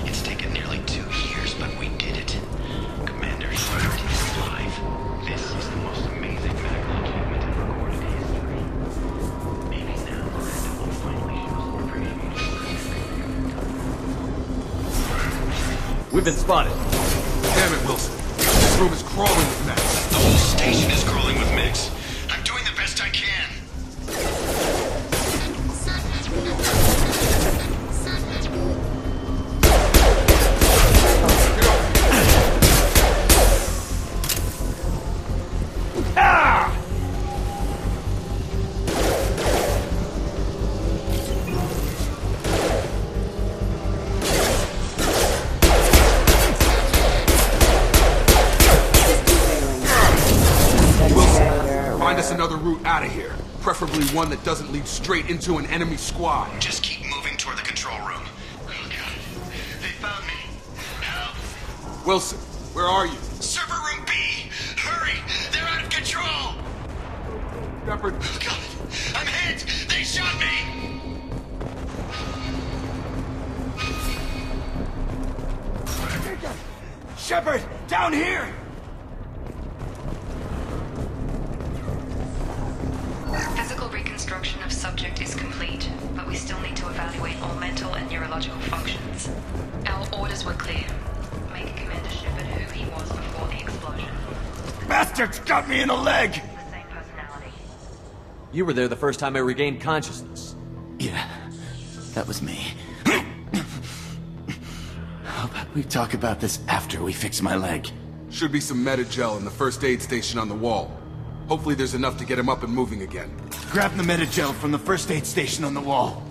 It's taken nearly 2 years, but we did it. Commander Sheppard is alive. This is the most amazing medical achievement in recorded history. Maybe now Miranda will finally show some appreciation. We've been spotted. Damn it, Wilson. This room is crawling with mechs. The whole station is crawling with mechs. I'm doing the best I can. Find us another route out of here. Preferably one that doesn't lead straight into an enemy squad. Just keep moving toward the control room. Oh god. They found me. Help. Wilson, where are you? Server room B! Hurry! They're out of control! Sheppard. Oh god. I'm hit! They shot me! Sheppard! Down here! Physical reconstruction of subject is complete, but we still need to evaluate all mental and neurological functions. Our orders were clear. Make Commander Sheppard who he was before the explosion. Bastards got me in the leg! The same personality. You were there the first time I regained consciousness. Yeah, that was me. How about we talk about this after we fix my leg? Should be some Metagel in the first aid station on the wall. Hopefully there's enough to get him up and moving again. Grab the Metagel from the first aid station on the wall.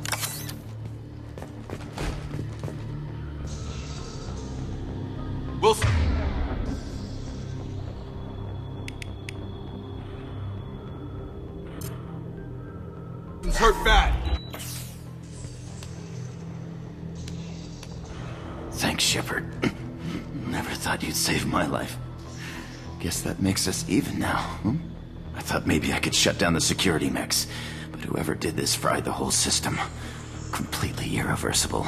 Wilson! He's hurt bad. Thanks, Sheppard. Never thought you'd save my life. Guess that makes us even now, hmm? I thought maybe I could shut down the security mechs, but whoever did this fried the whole system. Completely irreversible.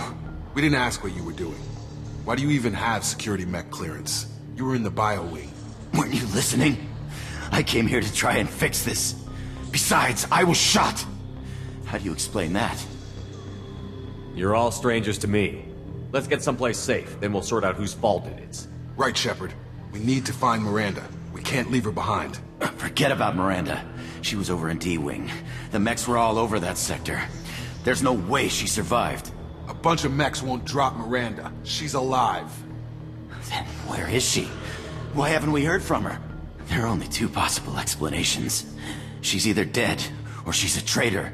We didn't ask what you were doing. Why do you even have security mech clearance? You were in the bio wing. Weren't you listening? I came here to try and fix this. Besides, I was shot. How do you explain that? You're all strangers to me. Let's get someplace safe, then we'll sort out whose fault it is. Right, Sheppard. We need to find Miranda. We can't leave her behind. Forget about Miranda. She was over in D-Wing. The mechs were all over that sector. There's no way she survived. A bunch of mechs won't drop Miranda. She's alive. Then where is she? Why haven't we heard from her? There are only two possible explanations. She's either dead, or she's a traitor.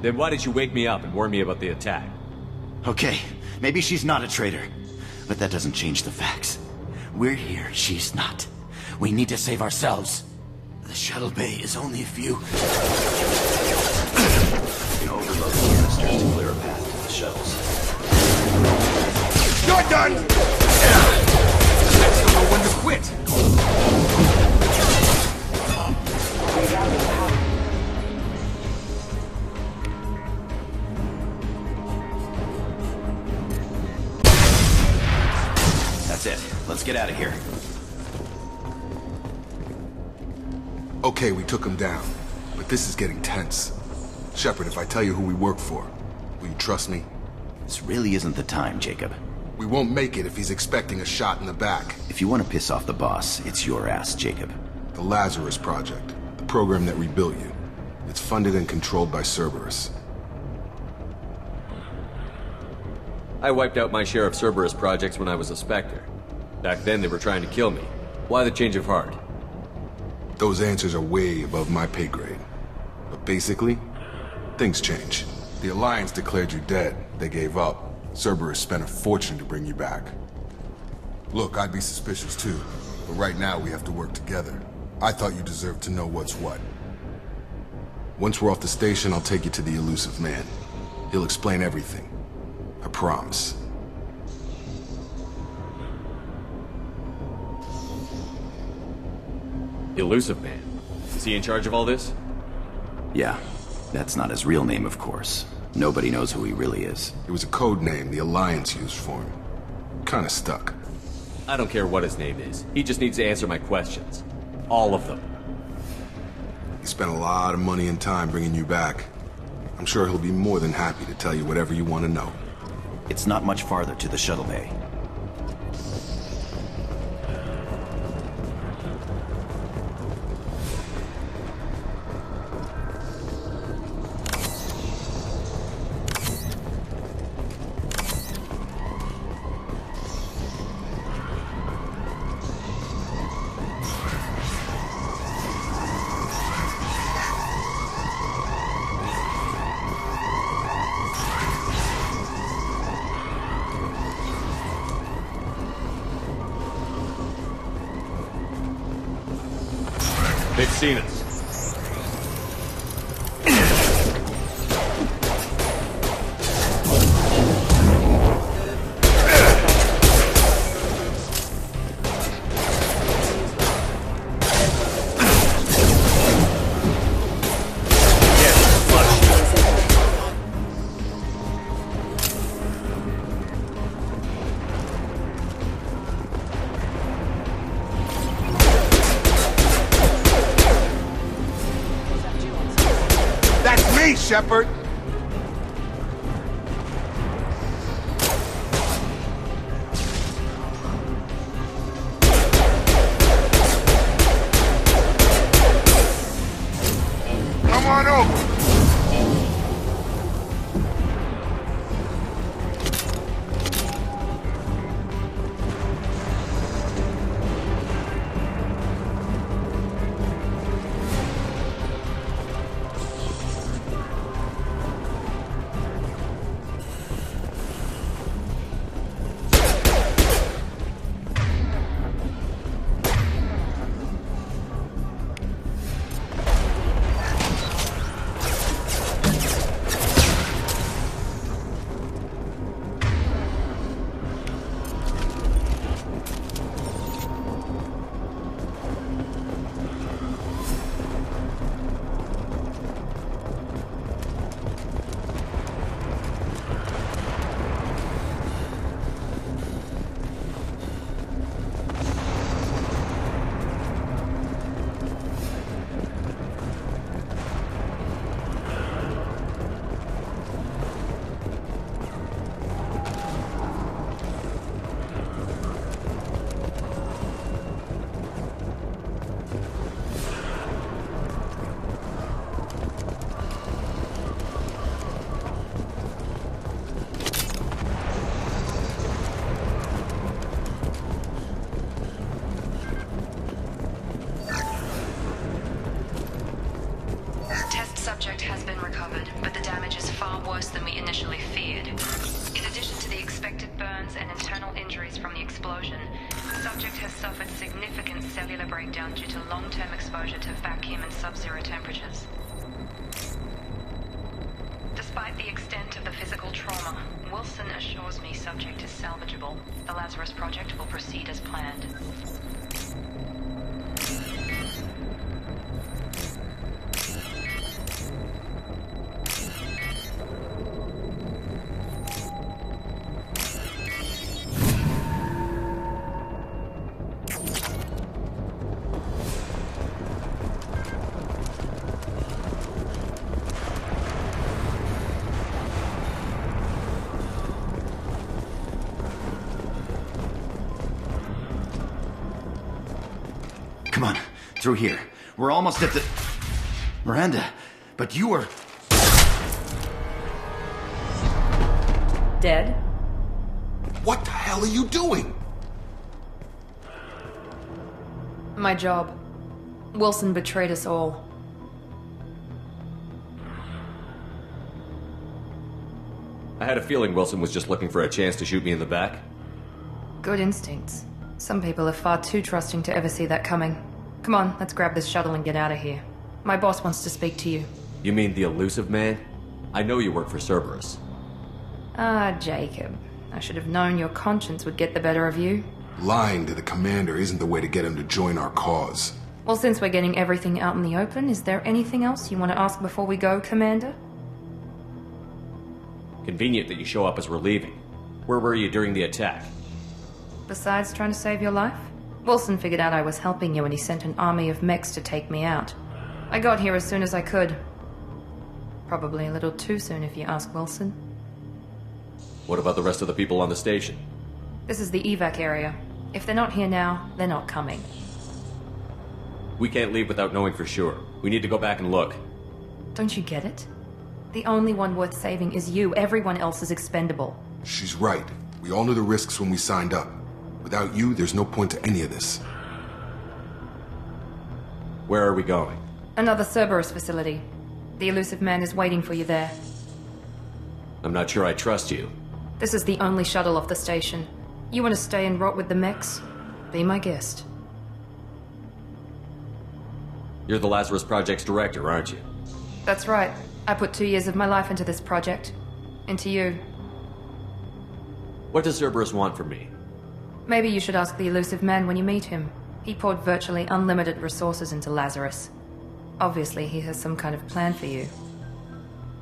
Then why did you wake me up and warn me about the attack? Okay, maybe she's not a traitor. But that doesn't change the facts. We're here, she's not. We need to save ourselves. The shuttle bay is only a few... You can overload the canisters to clear a path to the shuttles. You're done! I don't know when to quit. That's it. Let's get out of here. Okay, we took him down. But this is getting tense. Sheppard, if I tell you who we work for, will you trust me? This really isn't the time, Jacob. We won't make it if he's expecting a shot in the back. If you want to piss off the boss, it's your ass, Jacob. The Lazarus Project, the program that rebuilt you. It's funded and controlled by Cerberus. I wiped out my share of Cerberus projects when I was a Spectre. Back then they were trying to kill me. Why the change of heart? Those answers are way above my pay grade. But basically, things change. The Alliance declared you dead. They gave up. Cerberus spent a fortune to bring you back. Look, I'd be suspicious too, but right now we have to work together. I thought you deserved to know what's what. Once we're off the station, I'll take you to the elusive man. He'll explain everything. I promise. Elusive Man? Is he in charge of all this? Yeah. That's not his real name, of course. Nobody knows who he really is. It was a code name the Alliance used for him. Kinda stuck. I don't care what his name is. He just needs to answer my questions. All of them. He spent a lot of money and time bringing you back. I'm sure he'll be more than happy to tell you whatever you want to know. It's not much farther to the shuttle bay. They've seen us. Sheppard! Come on over! damage is far worse than we initially feared. In addition to the expected burns and internal injuries from the explosion, the subject has suffered significant cellular breakdown due to long-term exposure to vacuum and sub-zero temperatures. Despite the extent of the physical trauma, Wilson assures me subject is salvageable. The Lazarus Project will proceed as planned. Come on, through here. We're almost at the... Miranda, but you were... Dead? What the hell are you doing? My job. Wilson betrayed us all. I had a feeling Wilson was just looking for a chance to shoot me in the back. Good instincts. Some people are far too trusting to ever see that coming. Come on, let's grab this shuttle and get out of here. My boss wants to speak to you. You mean the elusive man? I know you work for Cerberus. Ah, Jacob. I should have known your conscience would get the better of you. Lying to the commander isn't the way to get him to join our cause. Well, since we're getting everything out in the open, is there anything else you want to ask before we go, Commander? Convenient that you show up as we're leaving. Where were you during the attack? Besides trying to save your life? Wilson figured out I was helping you and he sent an army of mechs to take me out. I got here as soon as I could. Probably a little too soon if you ask Wilson. What about the rest of the people on the station? This is the evac area. If they're not here now, they're not coming. We can't leave without knowing for sure. We need to go back and look. Don't you get it? The only one worth saving is you. Everyone else is expendable. She's right. We all knew the risks when we signed up. Without you, there's no point to any of this. Where are we going? Another Cerberus facility. The elusive man is waiting for you there. I'm not sure I trust you. This is the only shuttle off the station. You want to stay and rot with the mechs? Be my guest. You're the Lazarus Project's director, aren't you? That's right. I put 2 years of my life into this project. Into you. What does Cerberus want from me? Maybe you should ask the elusive man when you meet him. He poured virtually unlimited resources into Lazarus. Obviously, he has some kind of plan for you.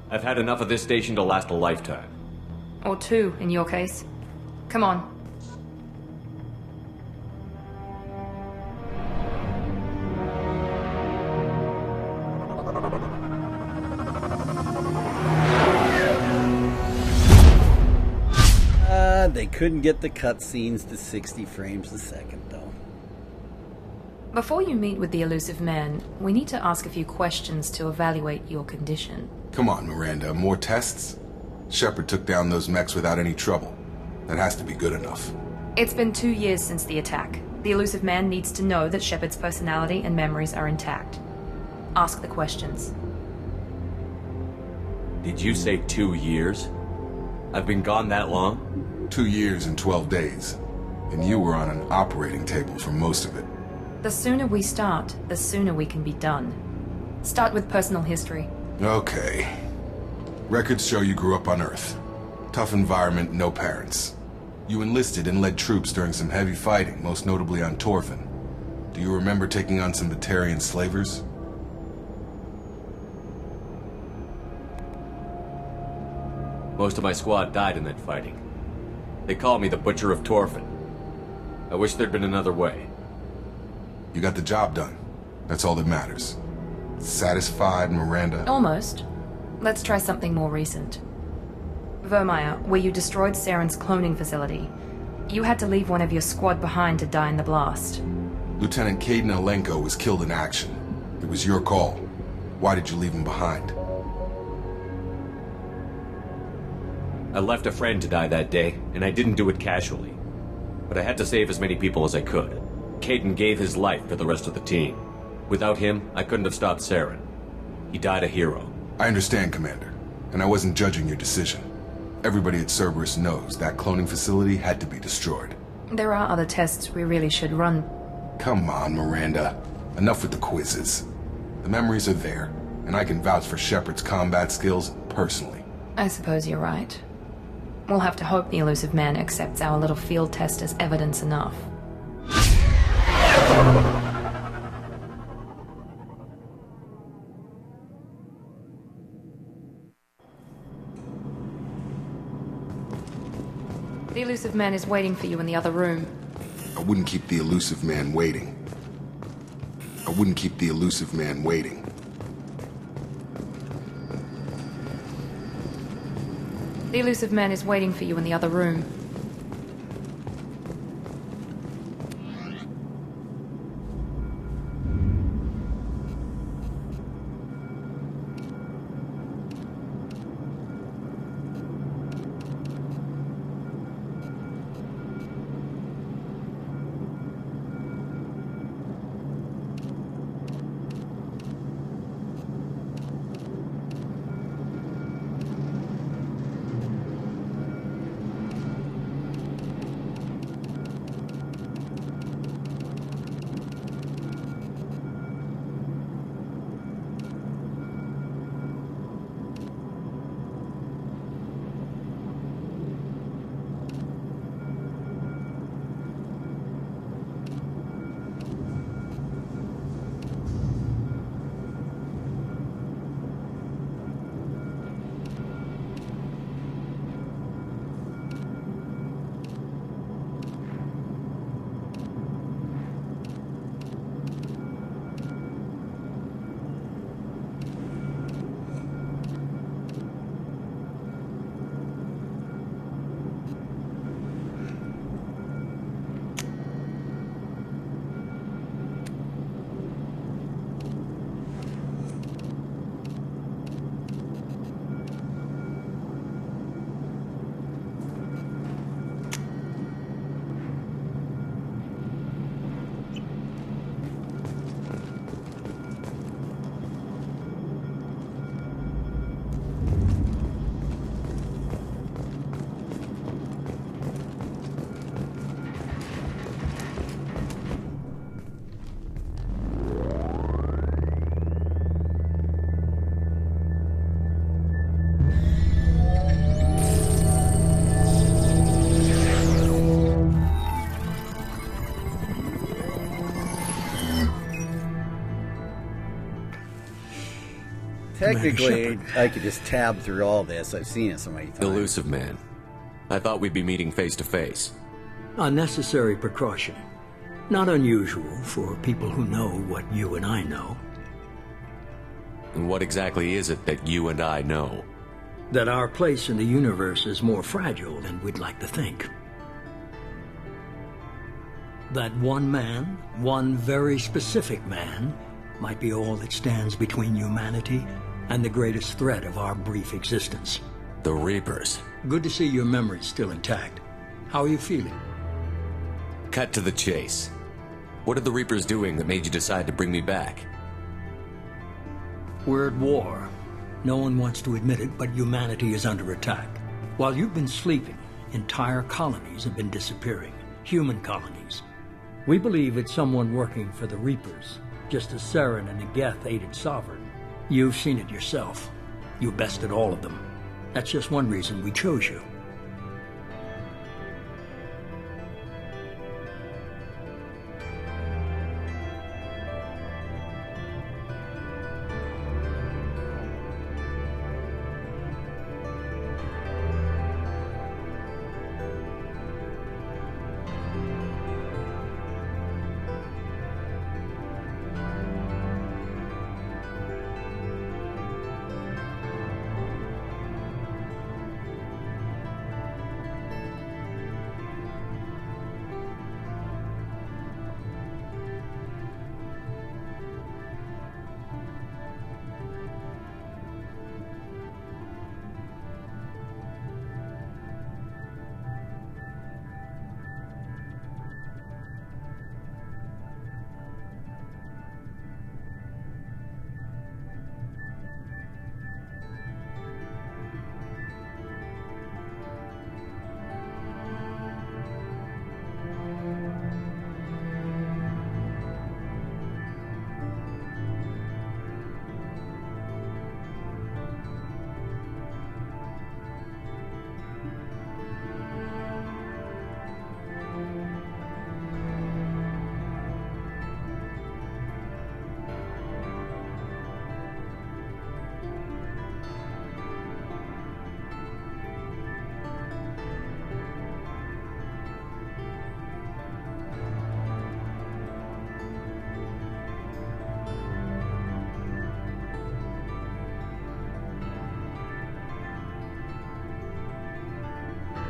I've had enough of this station to last a lifetime. Or 2, in your case. Come on. They couldn't get the cutscenes to 60 frames a second, though. Before you meet with the elusive man, we need to ask a few questions to evaluate your condition. Come on, Miranda, more tests? Sheppard took down those mechs without any trouble. That has to be good enough. It's been 2 years since the attack. The elusive man needs to know that Sheppard's personality and memories are intact. Ask the questions. Did you say 2 years? I've been gone that long? 2 years and 12 days. And you were on an operating table for most of it. The sooner we start, the sooner we can be done. Start with personal history. Okay. Records show you grew up on Earth. Tough environment, no parents. You enlisted and led troops during some heavy fighting, most notably on Torfin. Do you remember taking on some Batarian slavers? Most of my squad died in that fighting. They call me the Butcher of Torfin. I wish there'd been another way. You got the job done. That's all that matters. Satisfied, Miranda? Almost. Let's try something more recent. Vermeer, where you destroyed Saren's cloning facility. You had to leave one of your squad behind to die in the blast. Lieutenant Caden Alenko was killed in action. It was your call. Why did you leave him behind? I left a friend to die that day, and I didn't do it casually. But I had to save as many people as I could. Caden gave his life for the rest of the team. Without him, I couldn't have stopped Saren. He died a hero. I understand, Commander. and I wasn't judging your decision. Everybody at Cerberus knows that cloning facility had to be destroyed. There are other tests we really should run. Come on, Miranda. Enough with the quizzes. The memories are there, and I can vouch for Sheppard's combat skills personally. I suppose you're right. We'll have to hope the elusive man accepts our little field test as evidence enough. The elusive man is waiting for you in the other room. I wouldn't keep the elusive man waiting. I wouldn't keep the elusive man waiting. The elusive man is waiting for you in the other room. Technically, I could just tab through all this. I've seen it so many times. Elusive man. I thought we'd be meeting face to face. A necessary precaution. Not unusual for people who know what you and I know. And what exactly is it that you and I know? That our place in the universe is more fragile than we'd like to think. That one man, one very specific man, might be all that stands between humanity and the greatest threat of our brief existence. The Reapers. Good to see your memory's still intact. How are you feeling? Cut to the chase. What are the Reapers doing that made you decide to bring me back? We're at war. No one wants to admit it, but humanity is under attack. While you've been sleeping, entire colonies have been disappearing. Human colonies. We believe it's someone working for the Reapers, just as Saren and Geth aided Sovereign. You've seen it yourself. You bested all of them. That's just one reason we chose you.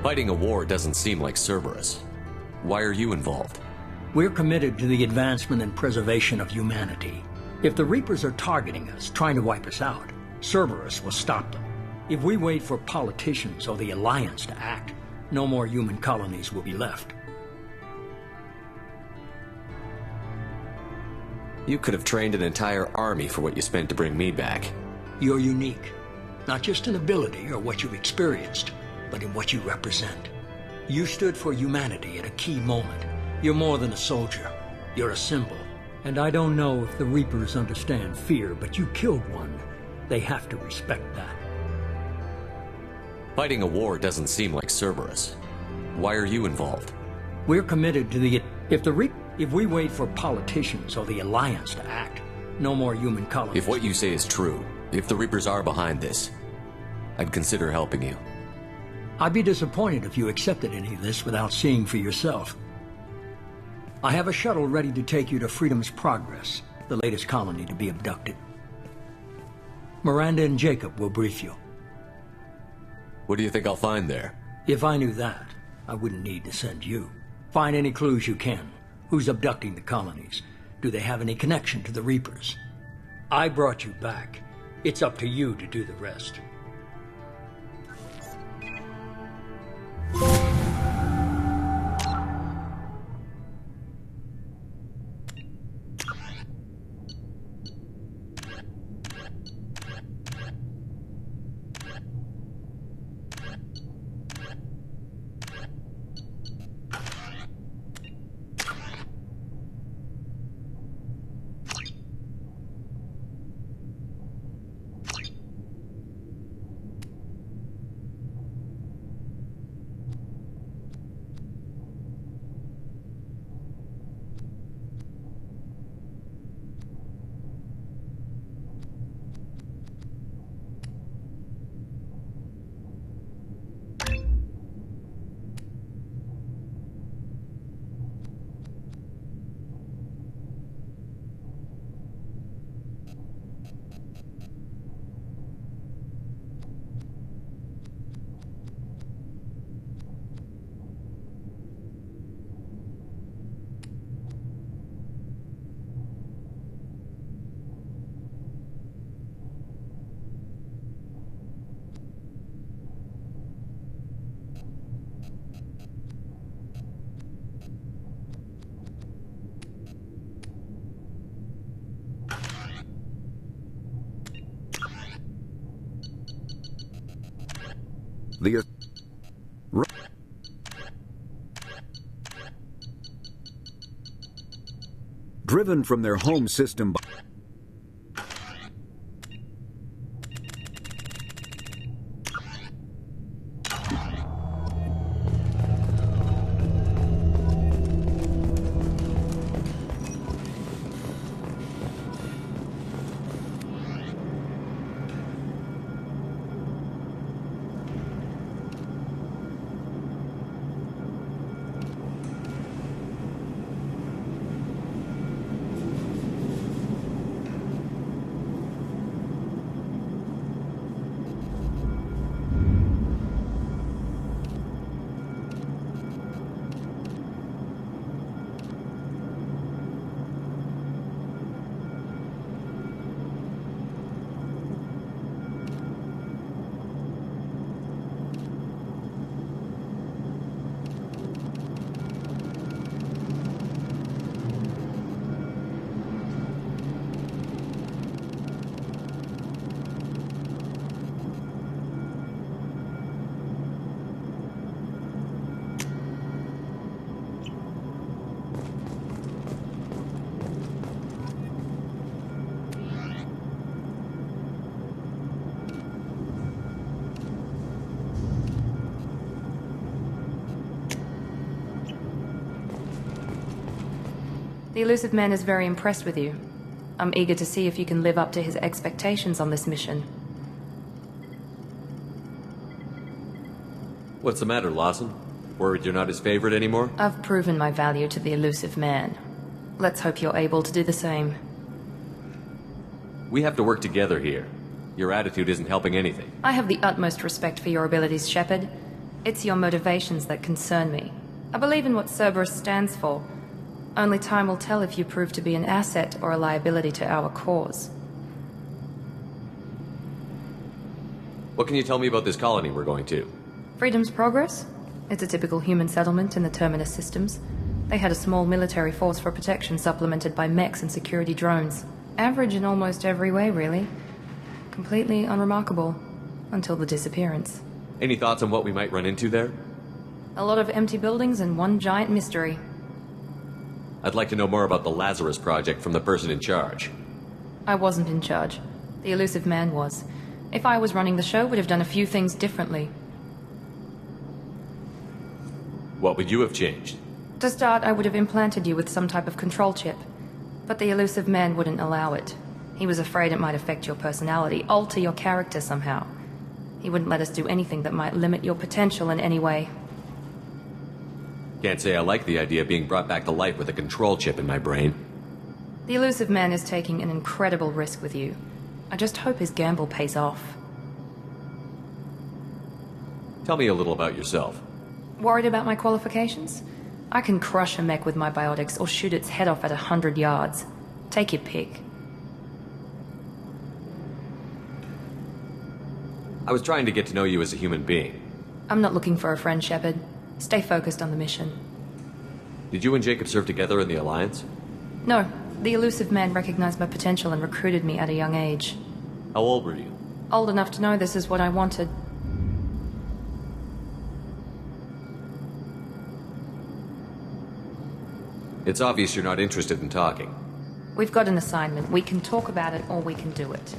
Fighting a war doesn't seem like Cerberus. Why are you involved? We're committed to the advancement and preservation of humanity. If the Reapers are targeting us, trying to wipe us out, Cerberus will stop them. If we wait for politicians or the Alliance to act, no more human colonies will be left. You could have trained an entire army for what you spent to bring me back. You're unique, not just in ability or what you've experienced, but in what you represent. You stood for humanity at a key moment. You're more than a soldier. You're a symbol. And I don't know if the Reapers understand fear, but you killed one. They have to respect that. Fighting a war doesn't seem like Cerberus. Why are you involved? We're committed to the... If we wait for politicians or the Alliance to act, no more human colonies. If what you say is true, if the Reapers are behind this, I'd consider helping you. I'd be disappointed if you accepted any of this without seeing for yourself. I have a shuttle ready to take you to Freedom's Progress, the latest colony to be abducted. Miranda and Jacob will brief you. What do you think I'll find there? If I knew that, I wouldn't need to send you. Find any clues you can. Who's abducting the colonies? Do they have any connection to the Reapers? I brought you back. It's up to you to do the rest. Driven from their home system by The elusive man is very impressed with you. I'm eager to see if you can live up to his expectations on this mission. What's the matter, Lawson? Worried you're not his favorite anymore? I've proven my value to the elusive man. Let's hope you're able to do the same. We have to work together here. Your attitude isn't helping anything. I have the utmost respect for your abilities, Sheppard. It's your motivations that concern me. I believe in what Cerberus stands for. Only time will tell if you prove to be an asset or a liability to our cause. What can you tell me about this colony we're going to? Freedom's Progress? It's a typical human settlement in the Terminus systems. They had a small military force for protection supplemented by mechs and security drones. Average in almost every way, really. Completely unremarkable. Until the disappearance. Any thoughts on what we might run into there? A lot of empty buildings and one giant mystery. I'd like to know more about the Lazarus Project from the person in charge. I wasn't in charge. The elusive man was. If I was running the show, would have done a few things differently. What would you have changed? To start, I would have implanted you with some type of control chip. But the elusive man wouldn't allow it. He was afraid it might affect your personality, alter your character somehow. He wouldn't let us do anything that might limit your potential in any way. Can't say I like the idea of being brought back to life with a control chip in my brain. The elusive man is taking an incredible risk with you. I just hope his gamble pays off. Tell me a little about yourself. Worried about my qualifications? I can crush a mech with my biotics or shoot its head off at 100 yards. Take your pick. I was trying to get to know you as a human being. I'm not looking for a friend, Sheppard. Stay focused on the mission. Did you and Jacob serve together in the Alliance? No. The elusive man recognized my potential and recruited me at a young age. How old were you? Old enough to know this is what I wanted. It's obvious you're not interested in talking. We've got an assignment. We can talk about it or we can do it.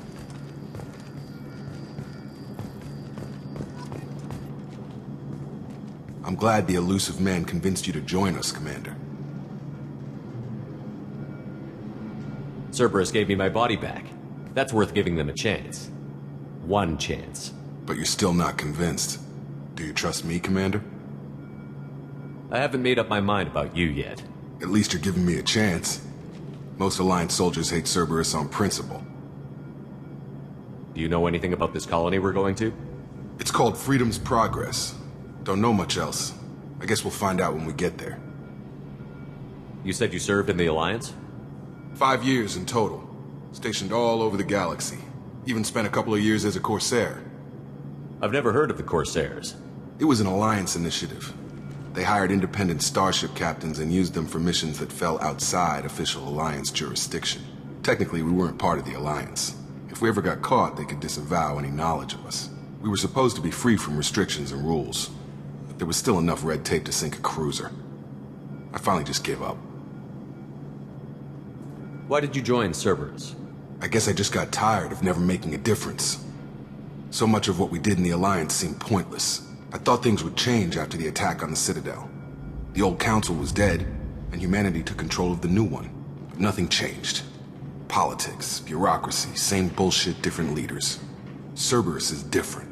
I'm glad the elusive man convinced you to join us, Commander. Cerberus gave me my body back. That's worth giving them a chance. One chance. But you're still not convinced. Do you trust me, Commander? I haven't made up my mind about you yet. At least you're giving me a chance. Most Alliance soldiers hate Cerberus on principle. Do you know anything about this colony we're going to? It's called Freedom's Progress. Don't know much else. I guess we'll find out when we get there. You said you served in the Alliance? 5 years in total. Stationed all over the galaxy. Even spent a couple of years as a Corsair. I've never heard of the Corsairs. It was an Alliance initiative. They hired independent starship captains and used them for missions that fell outside official Alliance jurisdiction. Technically, we weren't part of the Alliance. If we ever got caught, they could disavow any knowledge of us. We were supposed to be free from restrictions and rules. But there was still enough red tape to sink a cruiser. I finally just gave up. Why did you join Cerberus? I guess I just got tired of never making a difference. So much of what we did in the Alliance seemed pointless. I thought things would change after the attack on the Citadel. The old council was dead, and humanity took control of the new one. But nothing changed. Politics, bureaucracy, same bullshit, different leaders. Cerberus is different.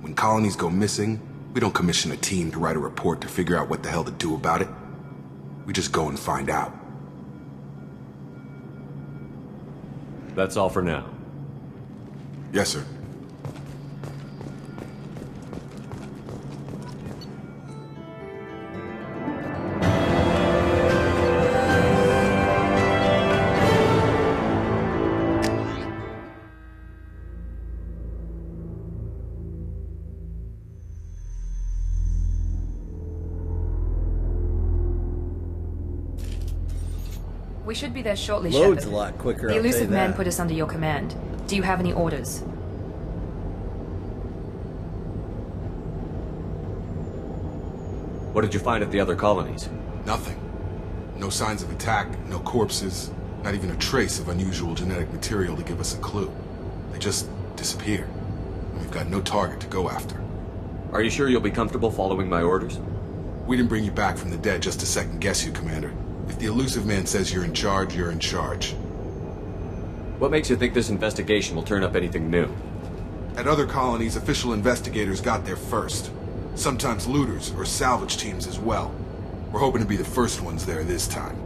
When colonies go missing, we don't commission a team to write a report to figure out what the hell to do about it. We just go and find out. That's all for now. Yes, sir. We should be there shortly, Loads Sheppard. a lot quicker. The I'll tell you elusive man that. put us under your command. Do you have any orders? What did you find at the other colonies? Nothing. No signs of attack, no corpses, not even a trace of unusual genetic material to give us a clue. They just disappear. And we've got no target to go after. Are you sure you'll be comfortable following my orders? We didn't bring you back from the dead just to second guess you, Commander. If the elusive man says you're in charge, you're in charge. What makes you think this investigation will turn up anything new? At other colonies, official investigators got there first. Sometimes looters or salvage teams as well. We're hoping to be the first ones there this time.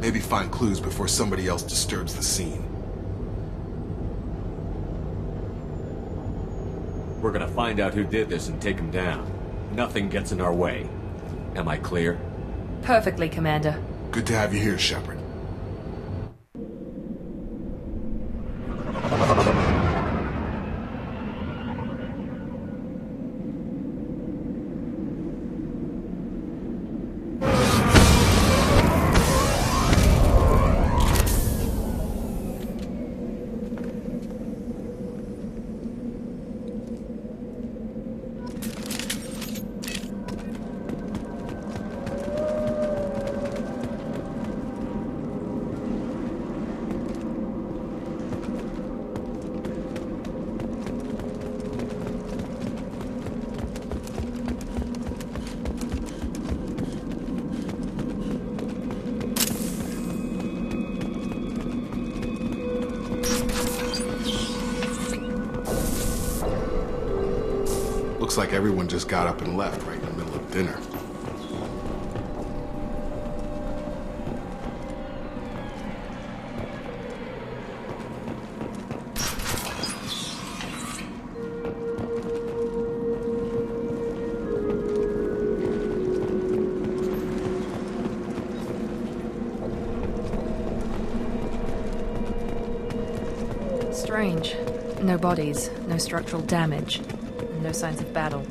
Maybe find clues before somebody else disturbs the scene. We're gonna find out who did this and take him down. Nothing gets in our way. Am I clear? Perfectly, Commander. Good to have you here, Sheppard. Looks like everyone just got up and left right in the middle of dinner. Strange. No bodies, no structural damage, and no signs of battle.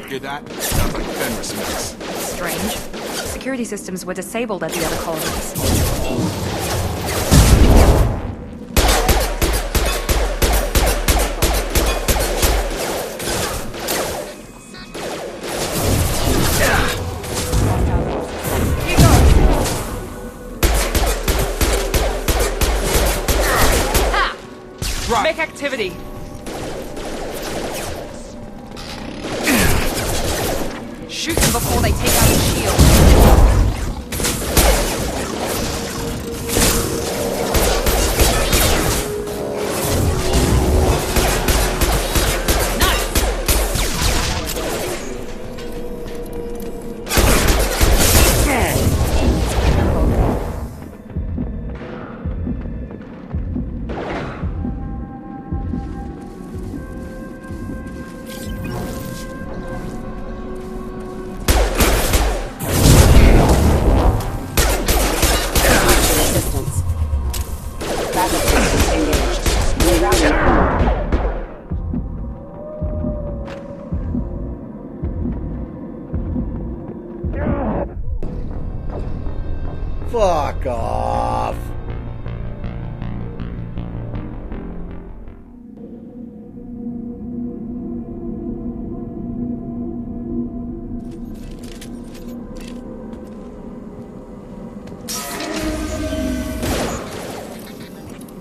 Hear that? Sounds like Fenris mix. Strange. Security systems were disabled at the other colonies. Make activity. Shoot them before they take out his shield. Fuck off.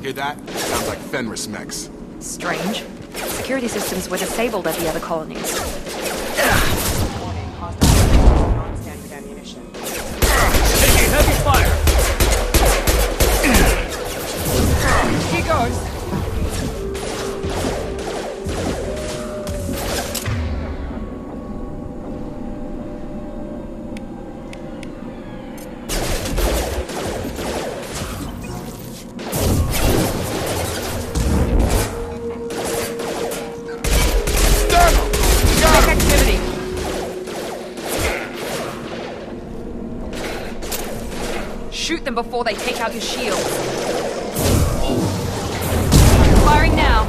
Hear that? Sounds like Fenris mix. Strange. Security systems were disabled at the other colonies. Non-standard ammunition. Taking heavy fire! Here goes. Make activity. Shoot them before they take out your shield. Firing now.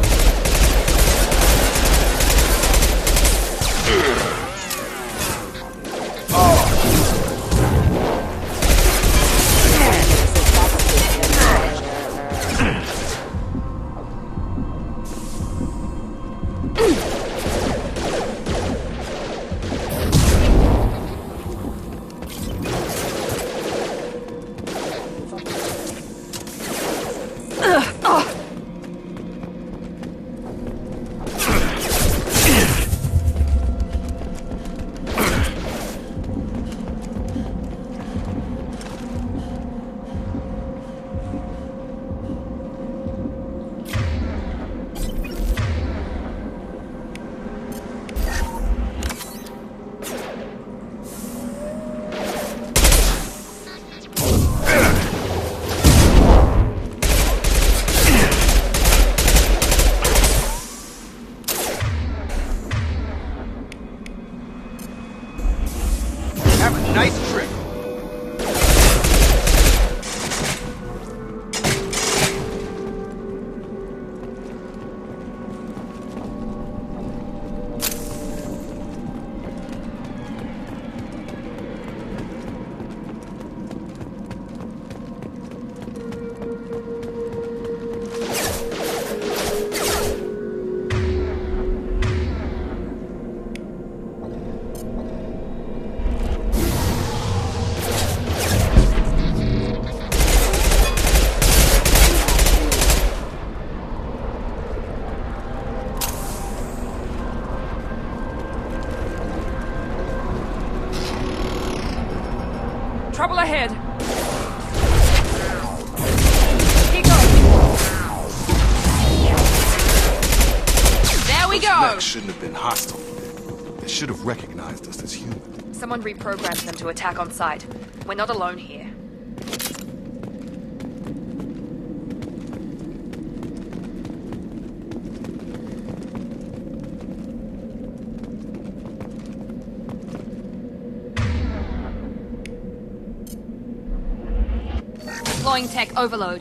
Nice trick. Trouble ahead. Keep going. There we go. Mechs shouldn't have been hostile. They should have recognized us as human. Someone reprogrammed them to attack on sight. We're not alone here. Deploying tech overload.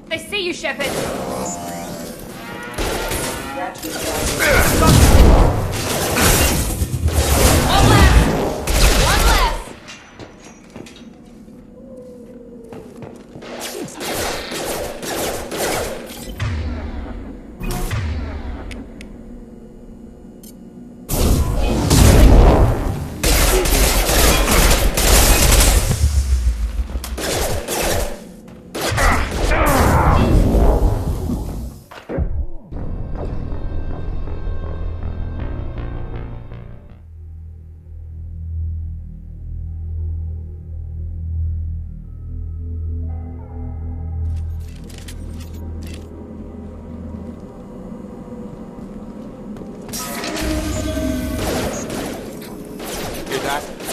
They see you, Sheppard. One left. One left.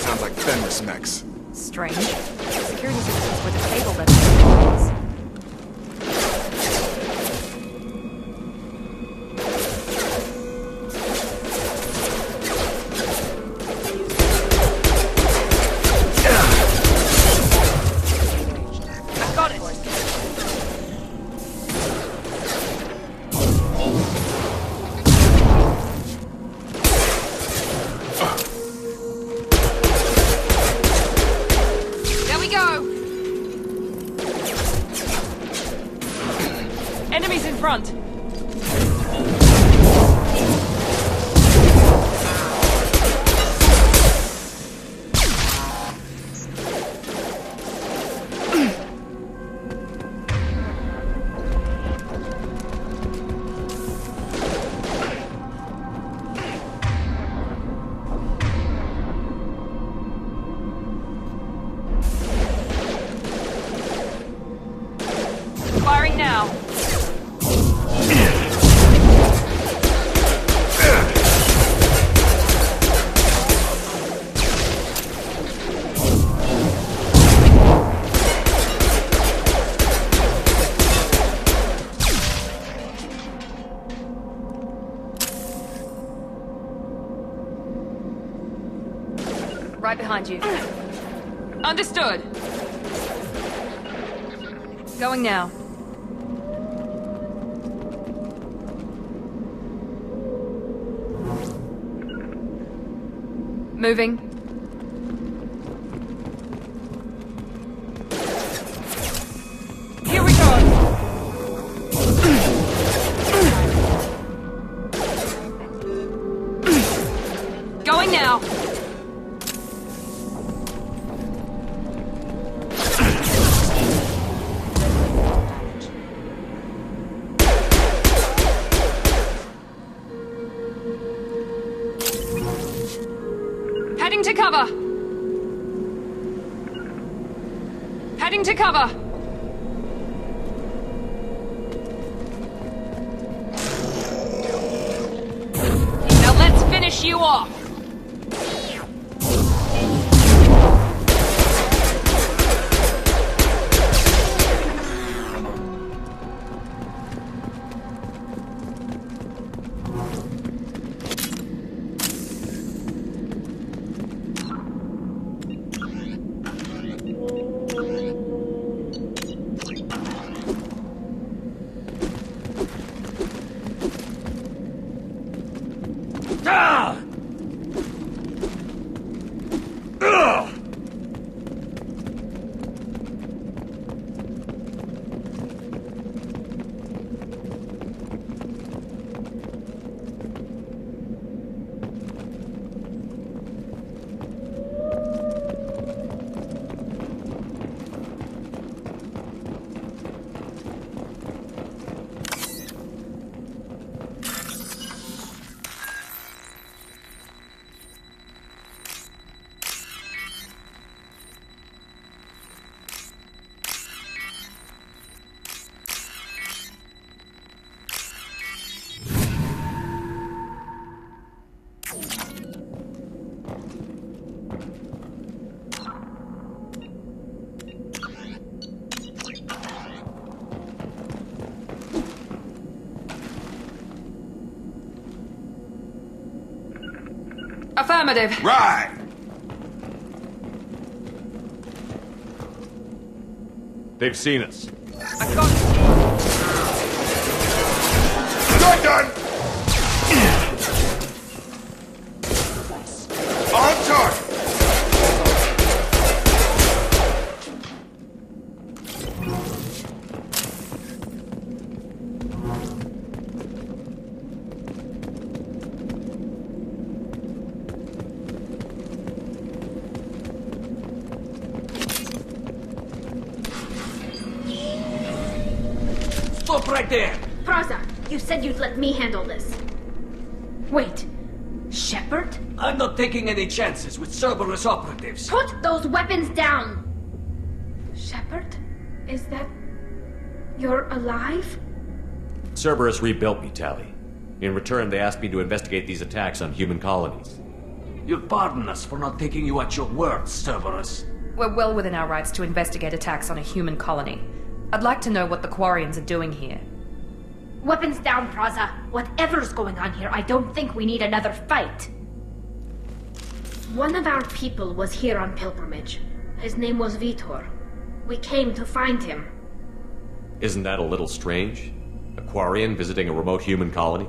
Sounds like Fenris mechs. Strange. The security systems were disabled at the I got it. Enemies in front! Firing now! Right behind you. Understood. Going now. Moving. Here we go. Going now. Heading to cover. Heading to cover. Now let's finish you off. Affirmative. Right! They've seen us. I've got... You're done! On target! Stop right there! Praza, you said you'd let me handle this. Wait, Sheppard? I'm not taking any chances with Cerberus operatives. Put those weapons down! Sheppard? Is that... you're alive? Cerberus rebuilt me, Tally. In return, they asked me to investigate these attacks on human colonies. You'll pardon us for not taking you at your word, Cerberus. We're well within our rights to investigate attacks on a human colony. I'd like to know what the Quarians are doing here. Weapons down, Praza. Whatever's going on here, I don't think we need another fight. One of our people was here on pilgrimage. His name was Vitor. We came to find him. Isn't that a little strange? A Quarian visiting a remote human colony?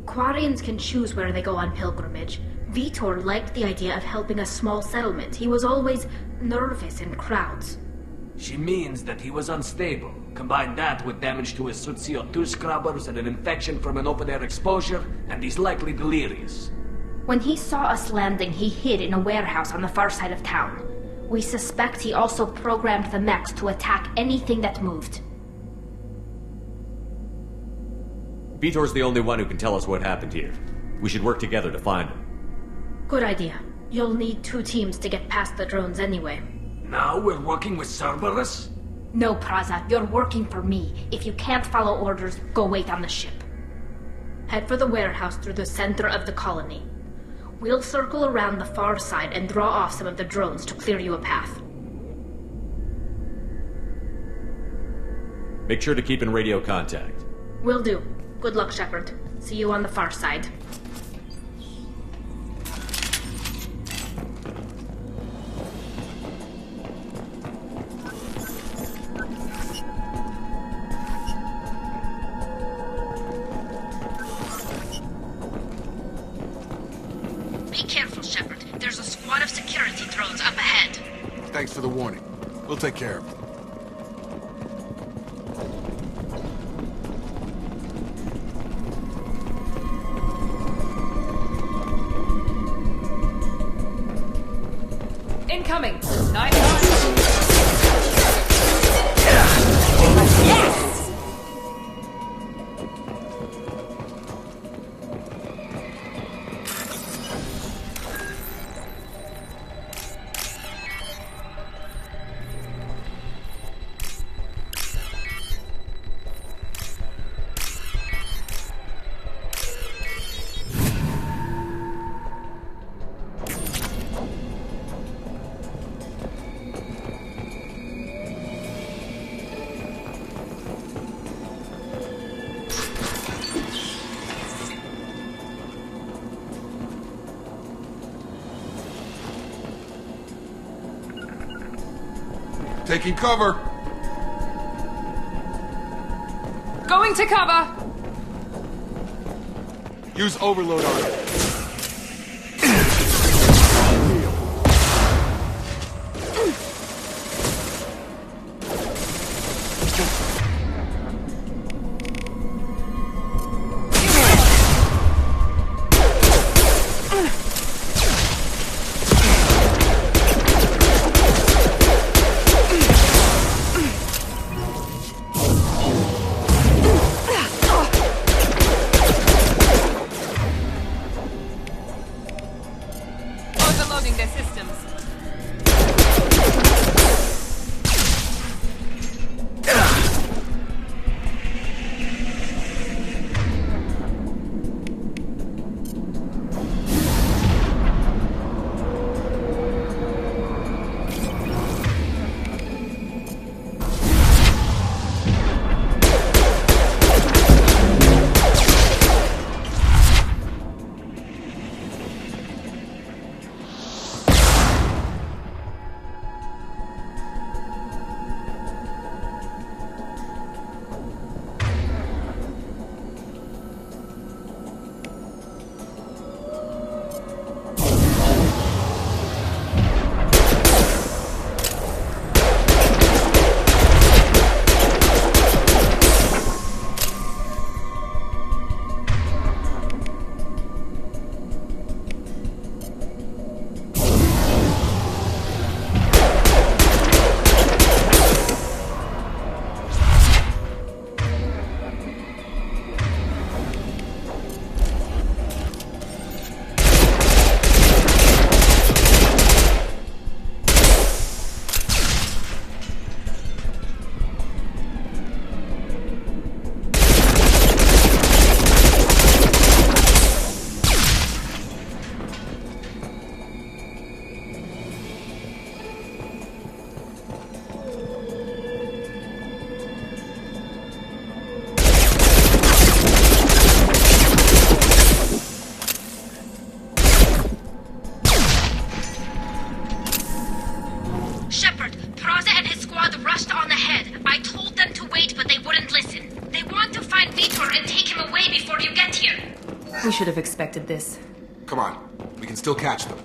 Quarians can choose where they go on pilgrimage. Vitor liked the idea of helping a small settlement. He was always nervous in crowds. She means that he was unstable. Combine that with damage to his suit CO2 scrubbers and an infection from an open-air exposure, and he's likely delirious. When he saw us landing, he hid in a warehouse on the far side of town. We suspect he also programmed the mechs to attack anything that moved. Vitor's the only one who can tell us what happened here. We should work together to find him. Good idea. You'll need 2 teams to get past the drones anyway. Now we're working with Cerberus? No, Praza, you're working for me. If you can't follow orders, go wait on the ship. Head for the warehouse through the center of the colony. We'll circle around the far side and draw off some of the drones to clear you a path. Make sure to keep in radio contact. Will do. Good luck, Sheppard. See you on the far side. Thanks for the warning. We'll take care of it. Incoming! 9-9! Yes! Taking cover. Going to cover! Use overload on it. Overloading their systems. Sheppard, Praza and his squad rushed on ahead. I told them to wait, but they wouldn't listen. They want to find Vitor and take him away before you get here. We should have expected this. Come on. We can still catch them.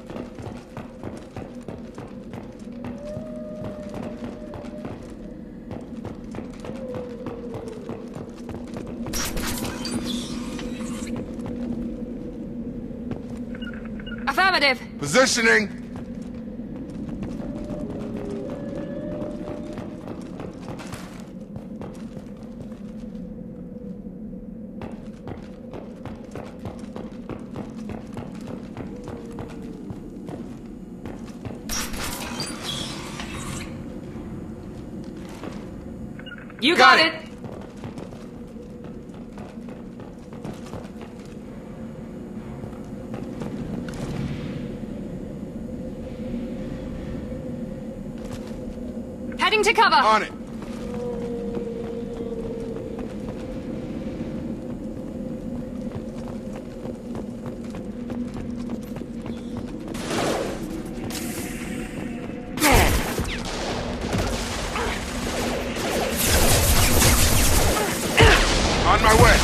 Affirmative! Positioning! You got it! Heading to cover! On it! On my way!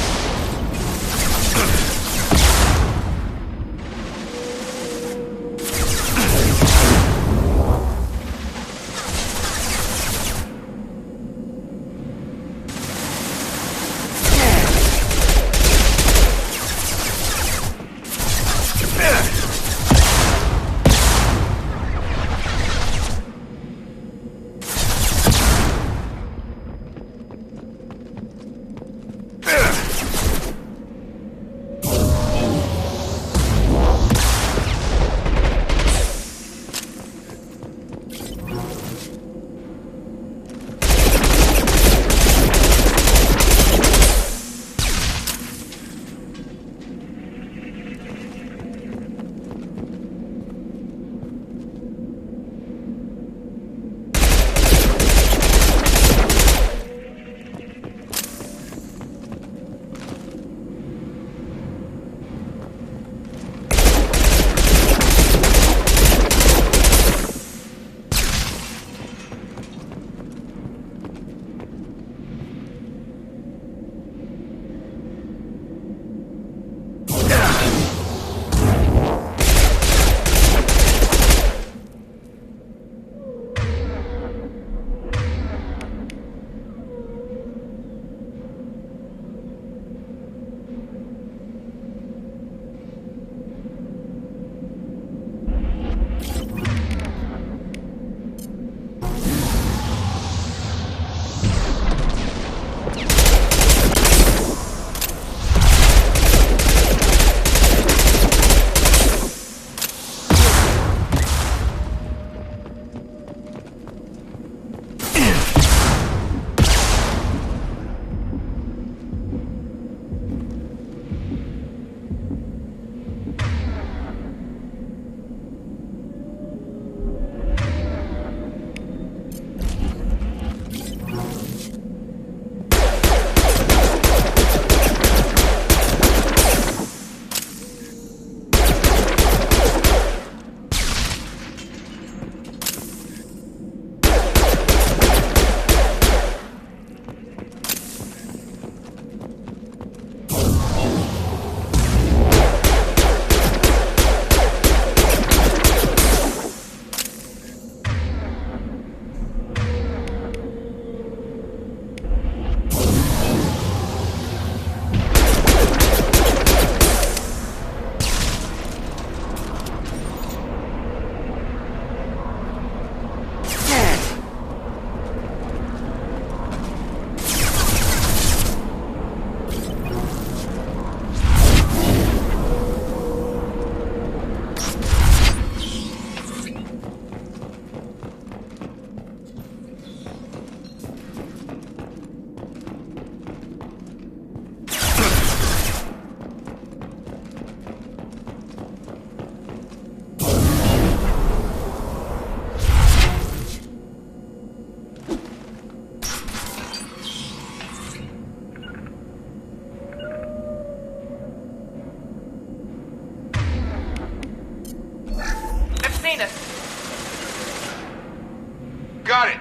Got it.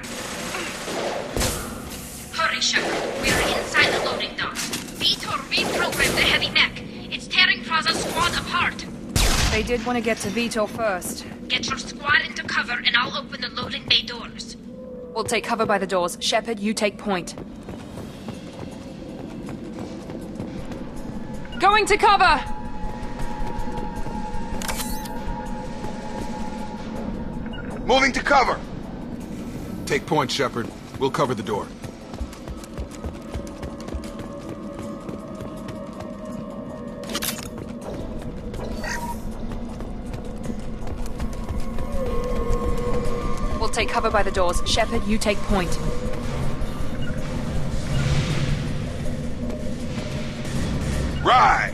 Hurry, Sheppard. We are inside the loading docks. Vitor reprogrammed the heavy mech. It's tearing Praza's squad apart. They did want to get to Vito first. Get your squad into cover and I'll open the loading bay doors. We'll take cover by the doors. Sheppard, you take point. Going to cover! Moving to cover. Take point, Sheppard. We'll cover the door. We'll take cover by the doors. Sheppard, you take point. Right.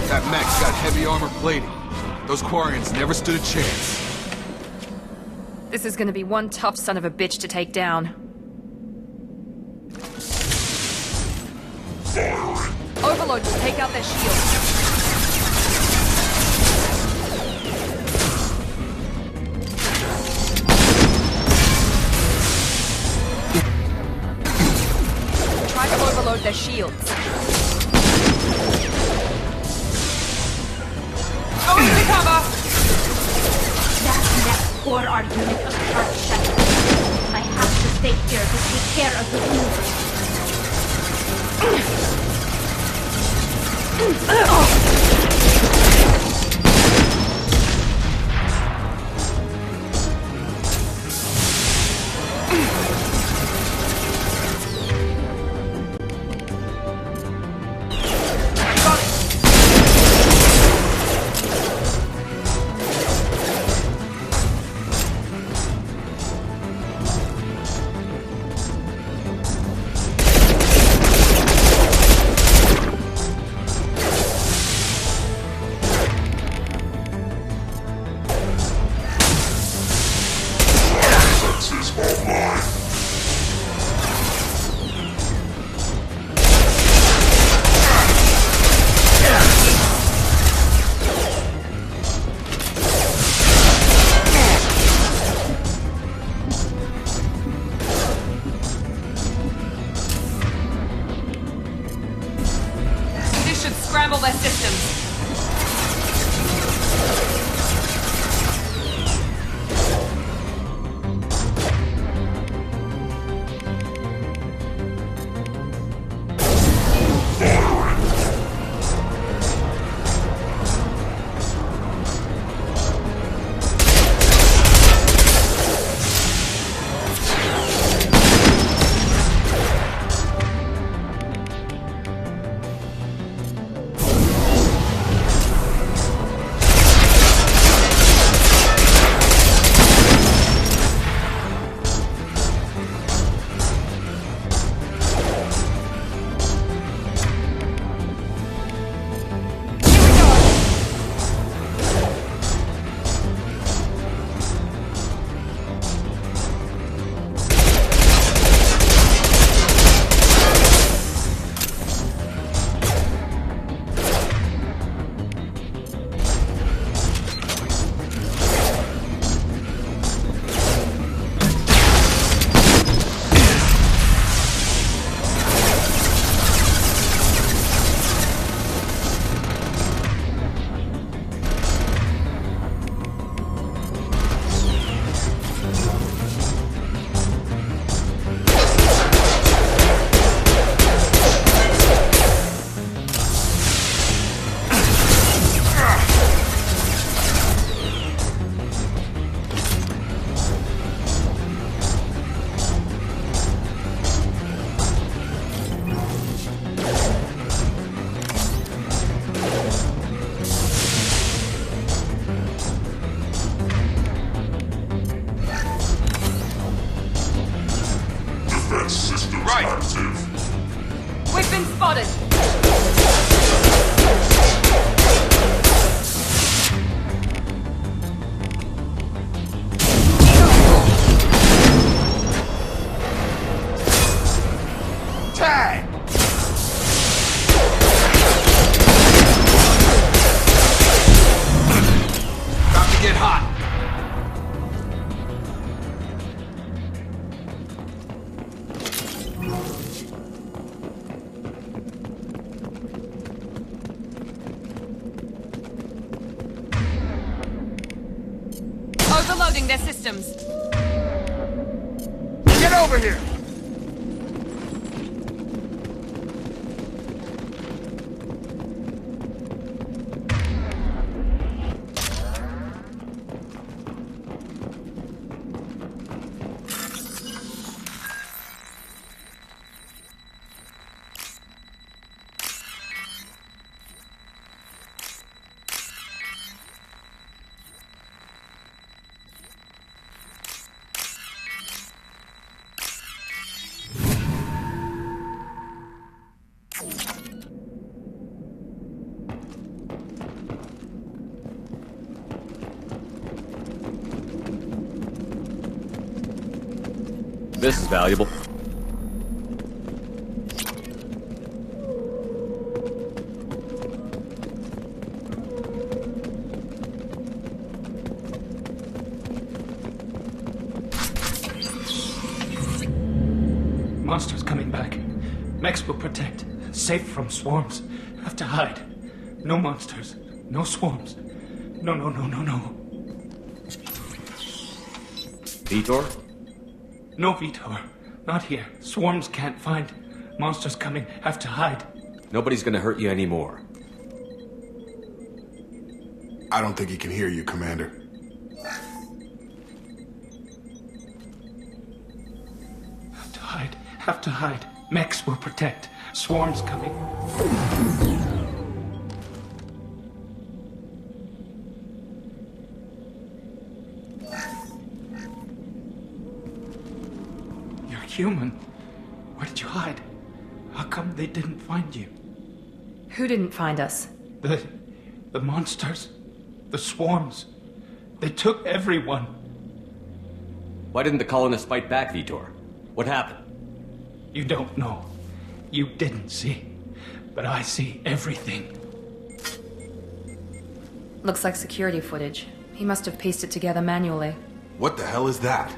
That mech's got heavy armor plating. Those Quarians never stood a chance. This is gonna be one tough son of a bitch to take down. Overlord, just take out their shields. Try to overload their shields. Going to cover! That's next for our unit of Park Sheppard. I have to stay here to take care of the wounded. Overloading their systems. Get over here! This is valuable. Monsters coming back. Mechs will protect. Safe from swarms. Have to hide. No monsters. No swarms. No. Vitor? No, Vitor. Not here. Swarms can't find. Monsters coming. Have to hide. Nobody's gonna hurt you anymore. I don't think he can hear you, Commander. Have to hide. Have to hide. Mechs will protect. Swarms coming. Human. Where did you hide? How come they didn't find you? Who didn't find us? The monsters. The swarms. They took everyone. Why didn't the colonists fight back, Vitor? What happened? You don't know. You didn't see. But I see everything. Looks like security footage. He must have pieced it together manually. What the hell is that?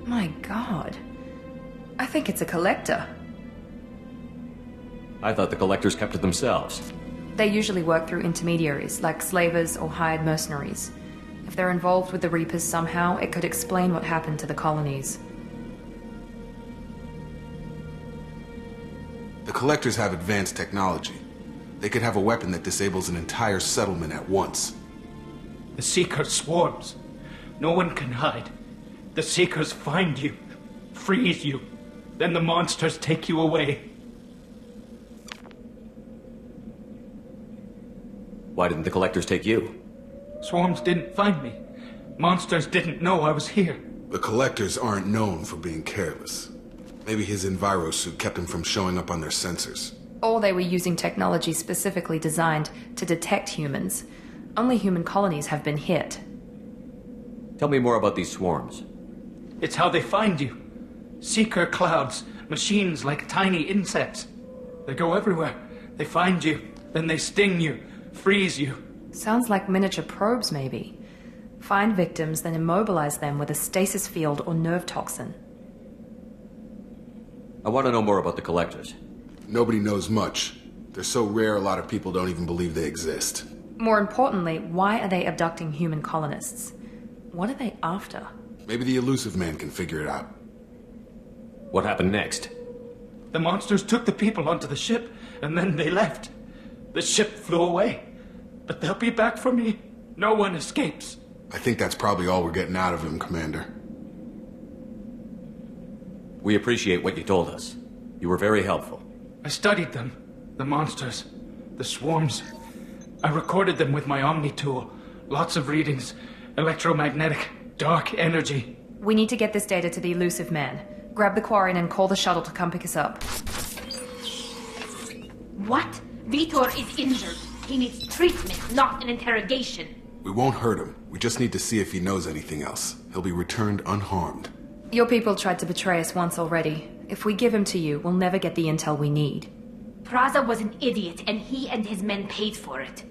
My god. I think it's a collector. I thought the collectors kept to themselves. They usually work through intermediaries, like slavers or hired mercenaries. If they're involved with the Reapers somehow, it could explain what happened to the colonies. The collectors have advanced technology. They could have a weapon that disables an entire settlement at once. The Seeker swarms. No one can hide. The Seekers find you, freeze you, then the monsters take you away. Why didn't the collectors take you? Swarms didn't find me. Monsters didn't know I was here. The collectors aren't known for being careless. Maybe his enviro suit kept him from showing up on their sensors. Or they were using technology specifically designed to detect humans. Only human colonies have been hit. Tell me more about these swarms. It's how they find you. Seeker clouds, machines like tiny insects. They go everywhere. They find you, then they sting you, freeze you. Sounds like miniature probes, maybe. Find victims, then immobilize them with a stasis field or nerve toxin. I want to know more about the collectors. Nobody knows much. They're so rare a lot of people don't even believe they exist. More importantly, why are they abducting human colonists? What are they after? Maybe the elusive man can figure it out. What happened next? The monsters took the people onto the ship, and then they left. The ship flew away. But they'll be back for me. No one escapes. I think that's probably all we're getting out of him, Commander. We appreciate what you told us. You were very helpful. I studied them. The monsters. The swarms. I recorded them with my Omni tool. Lots of readings. Electromagnetic. Dark energy. We need to get this data to the elusive man. Grab the Quarren and call the shuttle to come pick us up. What? Vitor is injured. He needs treatment, not an interrogation. We won't hurt him. We just need to see if he knows anything else. He'll be returned unharmed. Your people tried to betray us once already. If we give him to you, we'll never get the intel we need. Praza was an idiot, and he and his men paid for it.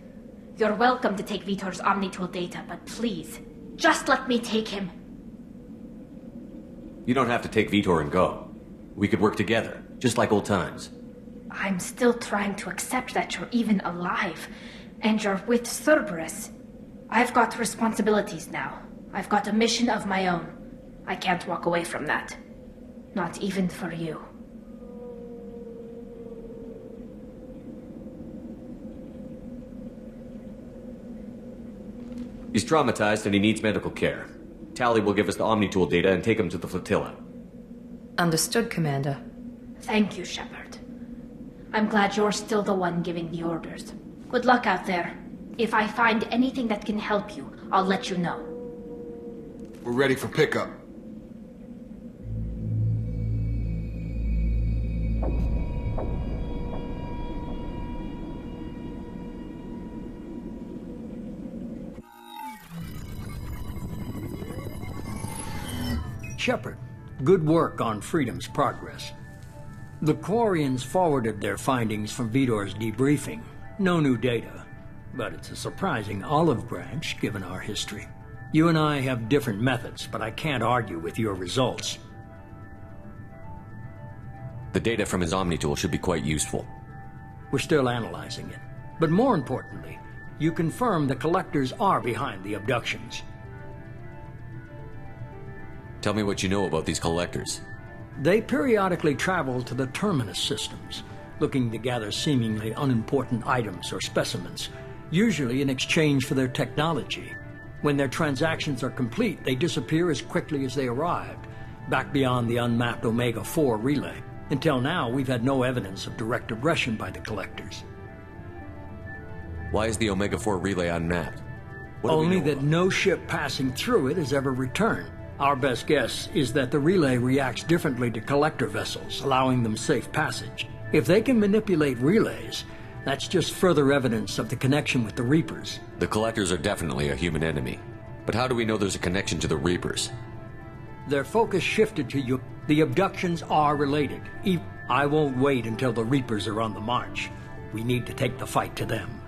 You're welcome to take Vitor's Omnitool data, but please, just let me take him. You don't have to take Vitor and go. We could work together, just like old times. I'm still trying to accept that you're even alive, and you're with Cerberus. I've got responsibilities now. I've got a mission of my own. I can't walk away from that. Not even for you. He's traumatized and he needs medical care. Tally will give us the Omnitool data and take him to the flotilla. Understood, Commander. Thank you, Sheppard. I'm glad you're still the one giving the orders. Good luck out there. If I find anything that can help you, I'll let you know. We're ready for pickup. Sheppard, good work on Freedom's progress. The Quarians forwarded their findings from Vidor's debriefing. No new data, but it's a surprising olive branch given our history. You and I have different methods, but I can't argue with your results. The data from his Omnitool should be quite useful. We're still analyzing it. But more importantly, you confirm the collectors are behind the abductions. Tell me what you know about these collectors. They periodically travel to the Terminus systems, looking to gather seemingly unimportant items or specimens, usually in exchange for their technology. When their transactions are complete, they disappear as quickly as they arrived, back beyond the unmapped Omega-4 relay. Until now, we've had no evidence of direct aggression by the collectors. Why is the Omega-4 relay unmapped? Only that no ship passing through it has ever returned. Our best guess is that the relay reacts differently to collector vessels, allowing them safe passage. If they can manipulate relays, that's just further evidence of the connection with the Reapers. The collectors are definitely a human enemy. But how do we know there's a connection to the Reapers? Their focus shifted to you. The abductions are related. I won't wait until the Reapers are on the march. We need to take the fight to them.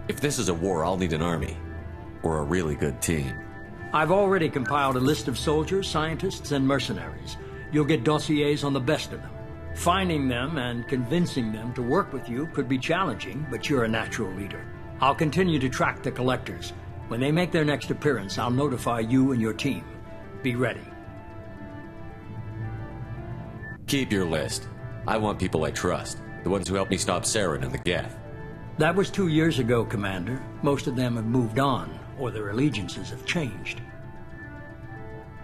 If this is a war, I'll need an army. Or a really good team. I've already compiled a list of soldiers, scientists, and mercenaries. You'll get dossiers on the best of them. Finding them and convincing them to work with you could be challenging, but you're a natural leader. I'll continue to track the collectors. When they make their next appearance, I'll notify you and your team. Be ready. Keep your list. I want people I trust. The ones who helped me stop Saren and the Geth. That was 2 years ago, Commander. Most of them have moved on, or their allegiances have changed.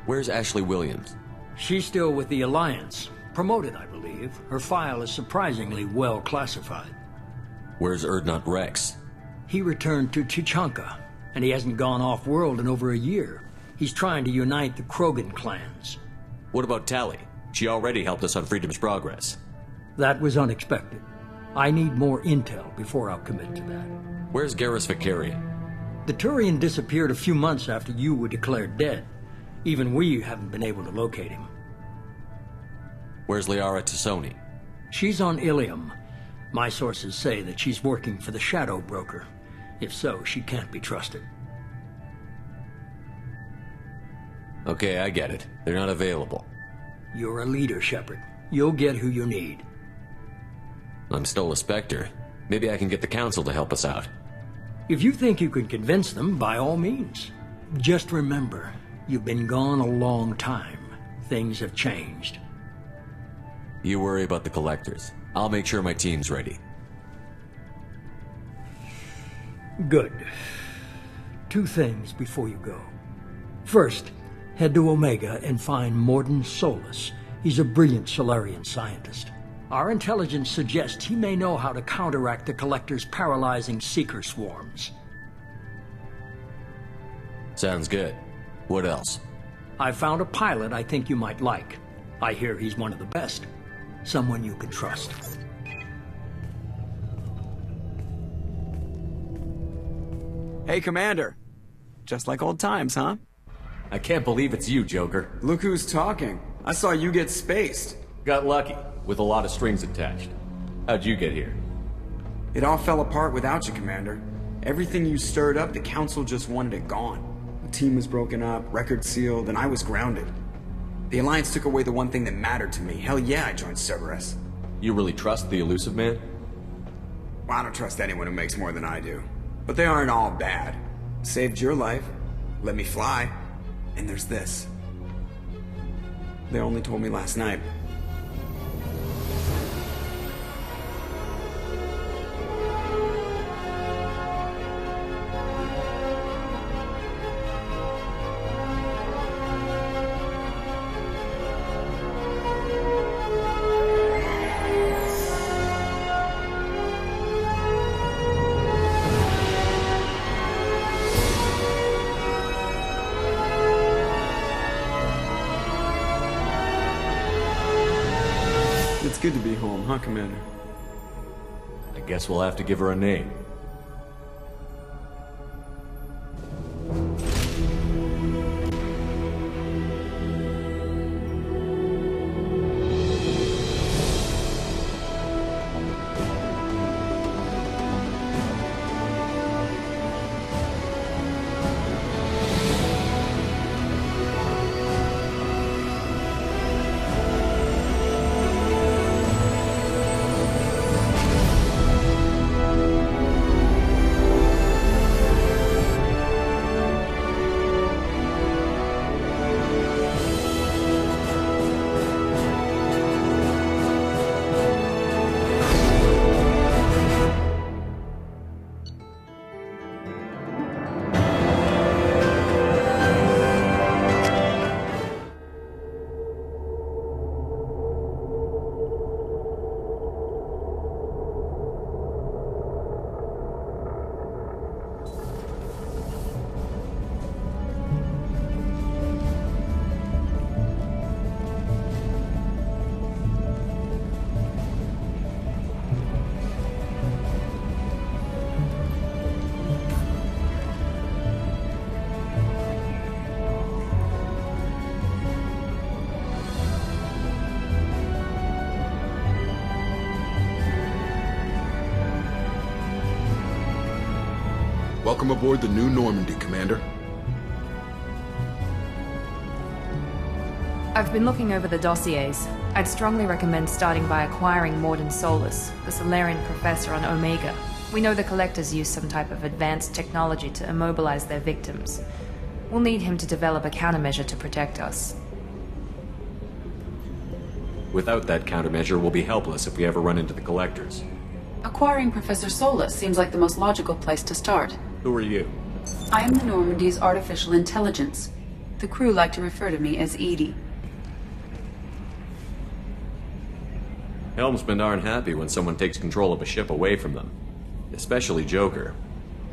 Where's Ashley Williams? She's still with the Alliance. Promoted, I believe. Her file is surprisingly well classified. Where's Erdnot Rex? He returned to Chichanka, and he hasn't gone off-world in over a year. He's trying to unite the Krogan clans. What about Tally? She already helped us on Freedom's progress. That was unexpected. I need more intel before I'll commit to that. Where's Garrus Vicarian? The Turian disappeared a few months after you were declared dead. Even we haven't been able to locate him. Where's Liara Tassoni? She's on Ilium. My sources say that she's working for the Shadow Broker. If so, she can't be trusted. Okay, I get it. They're not available. You're a leader, Sheppard. You'll get who you need. I'm still a Spectre. Maybe I can get the Council to help us out. If you think you can convince them, by all means. Just remember, you've been gone a long time. Things have changed. You worry about the collectors. I'll make sure my team's ready. Good. 2 things before you go. First, head to Omega and find Morden Solus. He's a brilliant Solarian scientist. Our intelligence suggests he may know how to counteract the Collector's paralyzing Seeker swarms. Sounds good. What else? I found a pilot I think you might like. I hear he's one of the best. Someone you can trust. Hey, Commander. Just like old times, huh? I can't believe it's you, Joker. Look who's talking. I saw you get spaced. Got lucky, with a lot of strings attached. How'd you get here? It all fell apart without you, Commander. Everything you stirred up, the Council just wanted it gone. The team was broken up, record sealed, and I was grounded. The Alliance took away the one thing that mattered to me. Hell yeah, I joined Cerberus. You really trust the Elusive Man? Well, I don't trust anyone who makes more than I do. But they aren't all bad. Saved your life, let me fly, and there's this. They only told me last night. It's good to be home, huh, Commander? I guess we'll have to give her a name. Welcome aboard the new Normandy, Commander. I've been looking over the dossiers. I'd strongly recommend starting by acquiring Morden Solus, the Solarian professor on Omega. We know the Collectors use some type of advanced technology to immobilize their victims. We'll need him to develop a countermeasure to protect us. Without that countermeasure, we'll be helpless if we ever run into the Collectors. Acquiring Professor Solus seems like the most logical place to start. Who are you? I am the Normandy's artificial intelligence. The crew like to refer to me as Edie. Helmsmen aren't happy when someone takes control of a ship away from them. Especially Joker.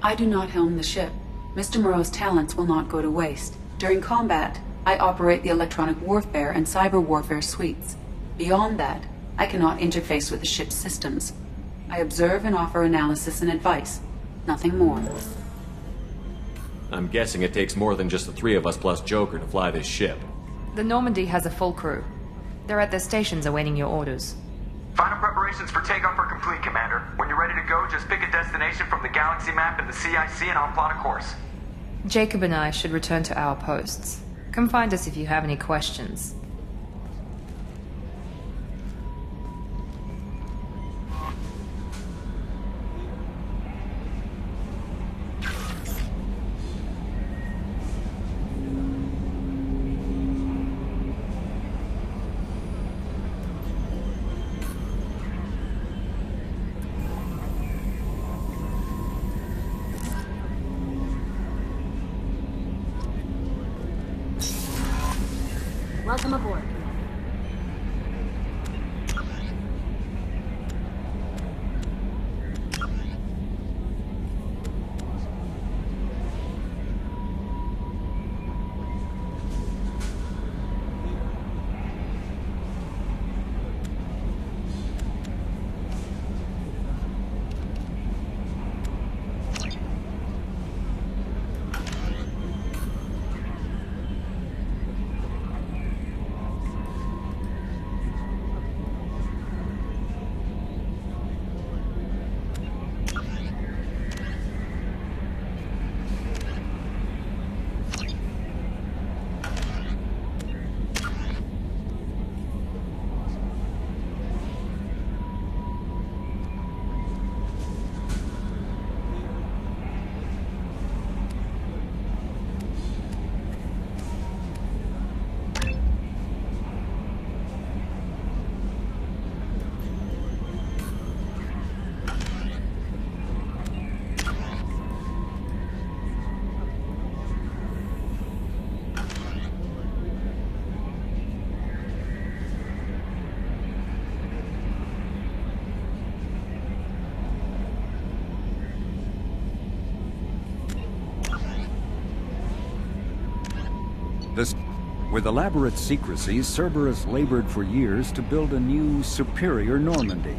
I do not helm the ship. Mr. Moreau's talents will not go to waste. During combat, I operate the electronic warfare and cyber warfare suites. Beyond that, I cannot interface with the ship's systems. I observe and offer analysis and advice. Nothing more. I'm guessing it takes more than just the three of us plus Joker to fly this ship. The Normandy has a full crew. They're at their stations awaiting your orders. Final preparations for takeoff are complete, Commander. When you're ready to go, just pick a destination from the galaxy map and the CIC and I'll plot a course. Jacob and I should return to our posts. Come find us if you have any questions. Welcome aboard. With elaborate secrecy, Cerberus labored for years to build a new, superior Normandy.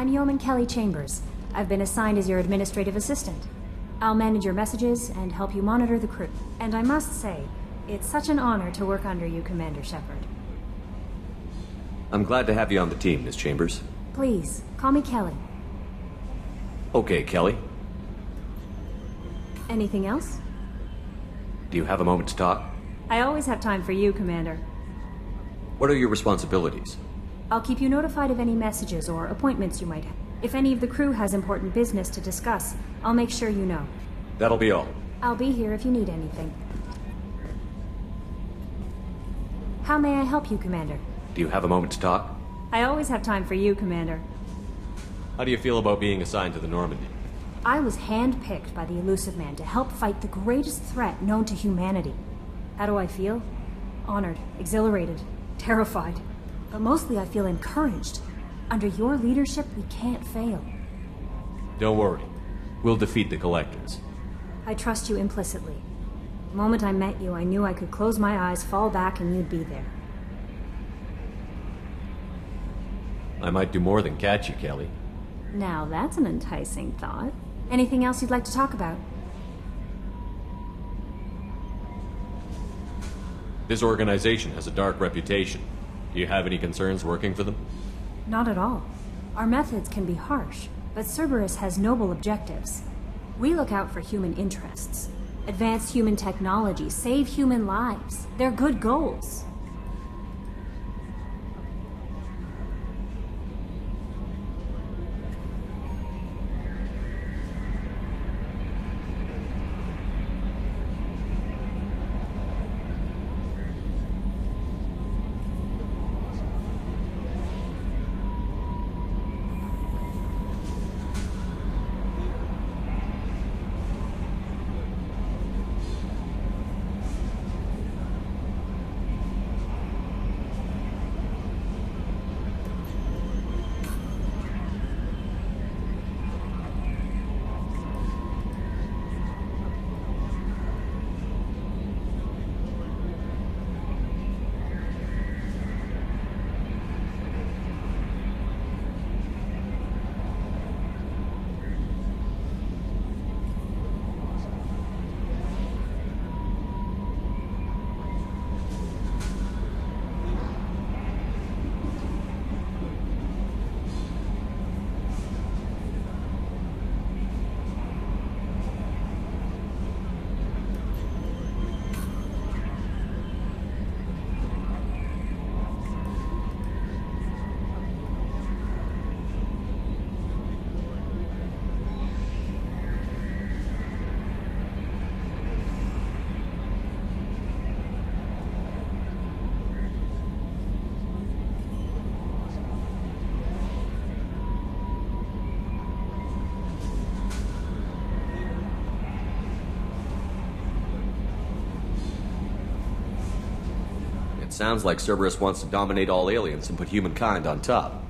I'm Yeoman Kelly Chambers. I've been assigned as your administrative assistant. I'll manage your messages and help you monitor the crew. And I must say, it's such an honor to work under you, Commander Sheppard. I'm glad to have you on the team, Miss Chambers. Please, call me Kelly. Okay, Kelly. Anything else? Do you have a moment to talk? I always have time for you, Commander. What are your responsibilities? I'll keep you notified of any messages or appointments you might have. If any of the crew has important business to discuss, I'll make sure you know. That'll be all. I'll be here if you need anything. How may I help you, Commander? Do you have a moment to talk? I always have time for you, Commander. How do you feel about being assigned to the Normandy? I was handpicked by the Elusive Man to help fight the greatest threat known to humanity. How do I feel? Honored, exhilarated, terrified. But mostly I feel encouraged. Under your leadership, we can't fail. Don't worry. We'll defeat the Collectors. I trust you implicitly. The moment I met you, I knew I could close my eyes, fall back, and you'd be there. I might do more than catch you, Kelly. Now that's an enticing thought. Anything else you'd like to talk about? This organization has a dark reputation. Do you have any concerns working for them? Not at all. Our methods can be harsh, but Cerberus has noble objectives. We look out for human interests. Advance human technology, save human lives. They're good goals. Sounds like Cerberus wants to dominate all aliens and put humankind on top.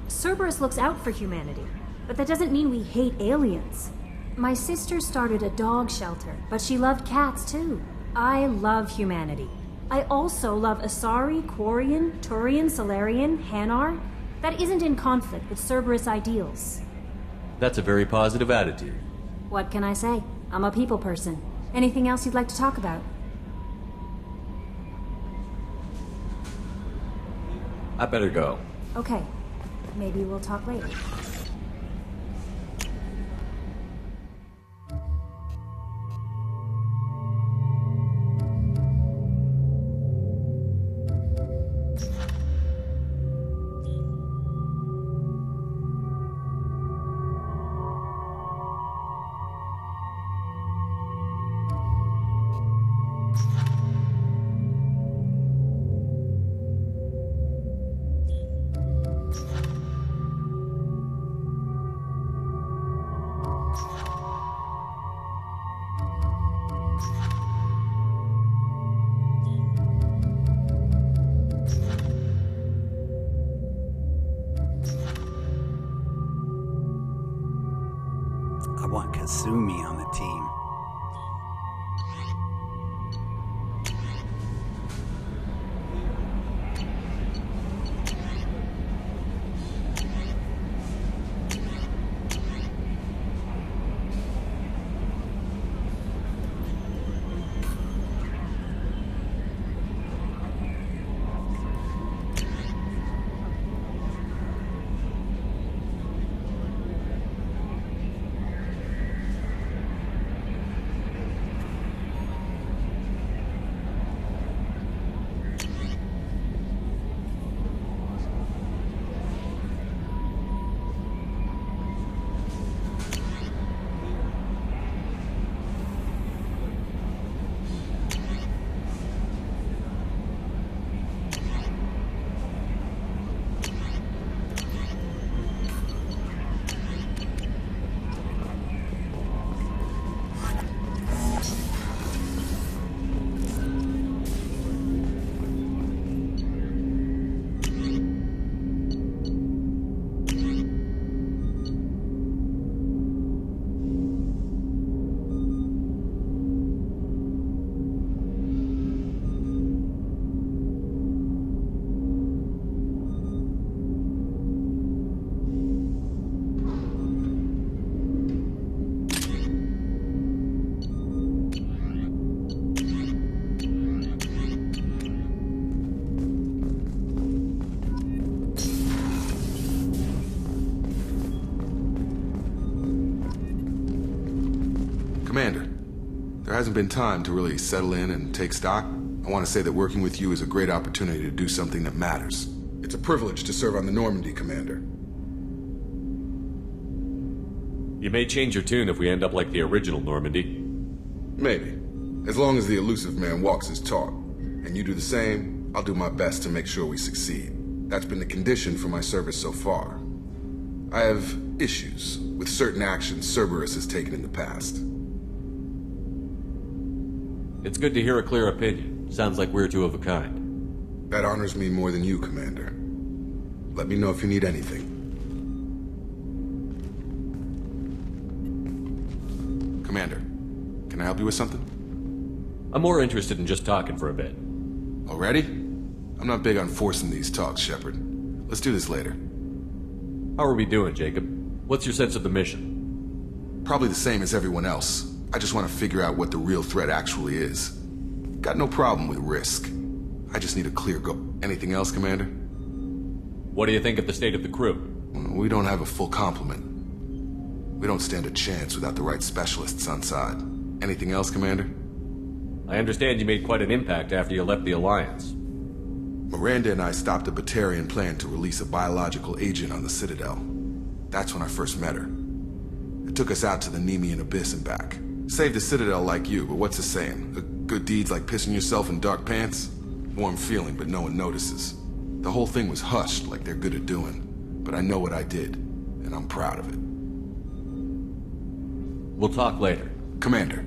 Cerberus looks out for humanity, but that doesn't mean we hate aliens. My sister started a dog shelter, but she loved cats too. I love humanity. I also love Asari, Quarian, Turian, Solarian, Hanar. That isn't in conflict with Cerberus ideals. That's a very positive attitude. What can I say? I'm a people person. Anything else you'd like to talk about? I better go. Okay. Maybe we'll talk later. Kasumi on the team. Commander, there hasn't been time to really settle in and take stock. I want to say that working with you is a great opportunity to do something that matters. It's a privilege to serve on the Normandy, Commander. You may change your tune if we end up like the original Normandy. Maybe. As long as the elusive man walks his talk. And you do the same, I'll do my best to make sure we succeed. That's been the condition for my service so far. I have issues with certain actions Cerberus has taken in the past. It's good to hear a clear opinion. Sounds like we're two of a kind. That honors me more than you, Commander. Let me know if you need anything. Commander, can I help you with something? I'm more interested in just talking for a bit. Already? I'm not big on forcing these talks, Sheppard. Let's do this later. How are we doing, Jacob? What's your sense of the mission? Probably the same as everyone else. I just want to figure out what the real threat actually is. Got no problem with risk. I just need a clear goal. Anything else, Commander? What do you think of the state of the crew? We don't have a full complement. We don't stand a chance without the right specialists on side. Anything else, Commander? I understand you made quite an impact after you left the Alliance. Miranda and I stopped a Batarian plan to release a biological agent on the Citadel. That's when I first met her. It took us out to the Nemean Abyss and back. Saved the Citadel like you, but what's the saying? A good deed's like pissing yourself in dark pants? Warm feeling, but no one notices. The whole thing was hushed like they're good at doing. But I know what I did, and I'm proud of it. We'll talk later. Commander.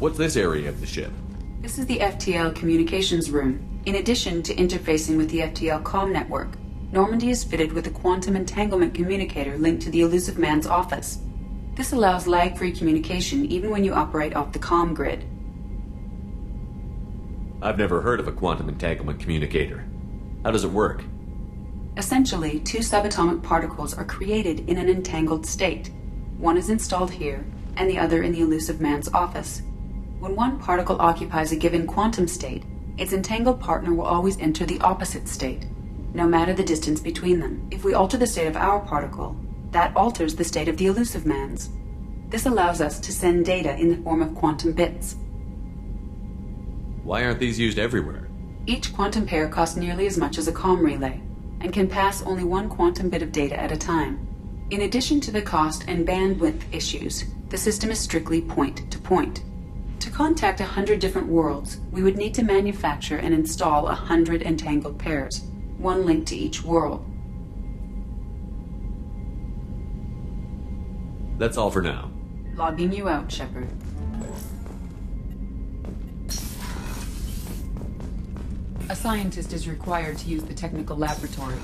What's this area of the ship? This is the FTL communications room. In addition to interfacing with the FTL comm network, Normandy is fitted with a quantum entanglement communicator linked to the elusive man's office. This allows lag-free communication even when you operate off the comm grid. I've never heard of a quantum entanglement communicator. How does it work? Essentially, two subatomic particles are created in an entangled state. One is installed here, and the other in the elusive man's office. When one particle occupies a given quantum state, its entangled partner will always enter the opposite state, no matter the distance between them. If we alter the state of our particle, that alters the state of the elusive man's. This allows us to send data in the form of quantum bits. Why aren't these used everywhere? Each quantum pair costs nearly as much as a comm relay, and can pass only one quantum bit of data at a time. In addition to the cost and bandwidth issues, the system is strictly point-to-point. To contact 100 different worlds, we would need to manufacture and install 100 entangled pairs, one linked to each world. That's all for now. Logging you out, Sheppard. A scientist is required to use the technical laboratory.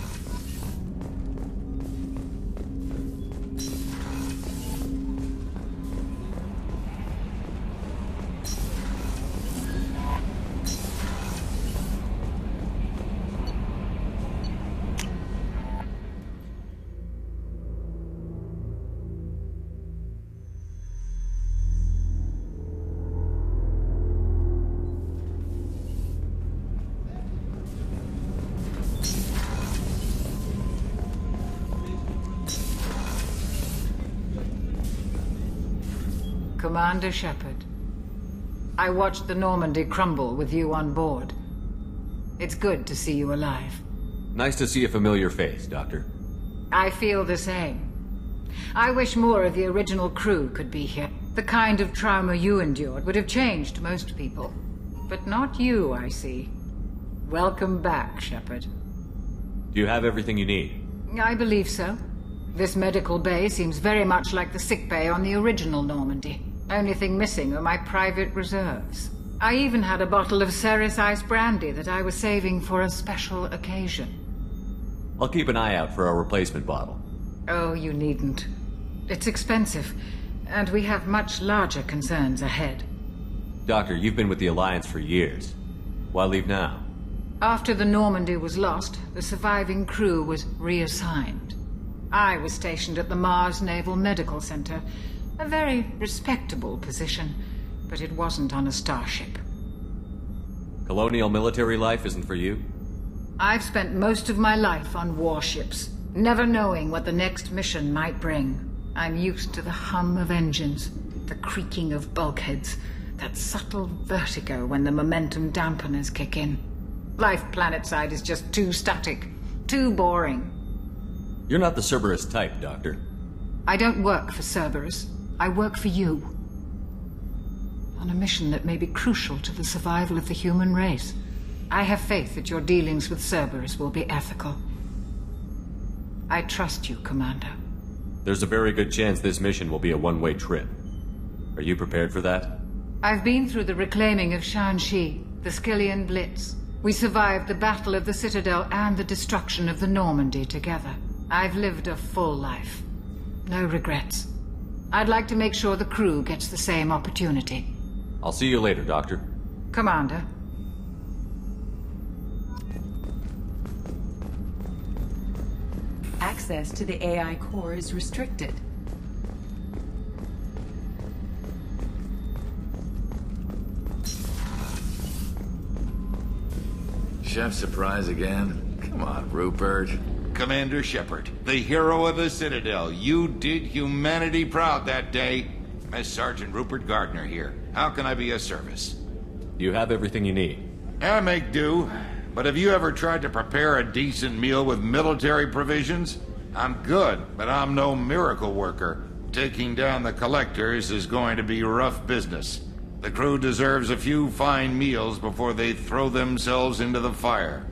Commander Sheppard, I watched the Normandy crumble with you on board. It's good to see you alive. Nice to see a familiar face, Doctor. I feel the same. I wish more of the original crew could be here. The kind of trauma you endured would have changed most people. But not you, I see. Welcome back, Sheppard. Do you have everything you need? I believe so. This medical bay seems very much like the sick bay on the original Normandy. Only thing missing are my private reserves. I even had a bottle of Ceres Ice brandy that I was saving for a special occasion. I'll keep an eye out for a replacement bottle. Oh, you needn't. It's expensive, and we have much larger concerns ahead. Doctor, you've been with the Alliance for years. Why leave now? After the Normandy was lost, the surviving crew was reassigned. I was stationed at the Mars Naval Medical Center, a very respectable position, but it wasn't on a starship. Colonial military life isn't for you? I've spent most of my life on warships, never knowing what the next mission might bring. I'm used to the hum of engines, the creaking of bulkheads, that subtle vertigo when the momentum dampeners kick in. Life planetside is just too static, too boring. You're not the Cerberus type, Doctor. I don't work for Cerberus. I work for you. On a mission that may be crucial to the survival of the human race. I have faith that your dealings with Cerberus will be ethical. I trust you, Commander. There's a very good chance this mission will be a one-way trip. Are you prepared for that? I've been through the reclaiming of Shanxi, the Skillian Blitz. We survived the Battle of the Citadel and the destruction of the Normandy together. I've lived a full life. No regrets. I'd like to make sure the crew gets the same opportunity. I'll see you later, Doctor. Commander. Access to the AI core is restricted. Chef surprise again? Come on, Rupert. Commander Sheppard, the hero of the Citadel. You did humanity proud that day. Mess Sergeant Rupert Gardner here. How can I be of service? You have everything you need. I make do. But have you ever tried to prepare a decent meal with military provisions? I'm good, but I'm no miracle worker. Taking down the collectors is going to be rough business. The crew deserves a few fine meals before they throw themselves into the fire.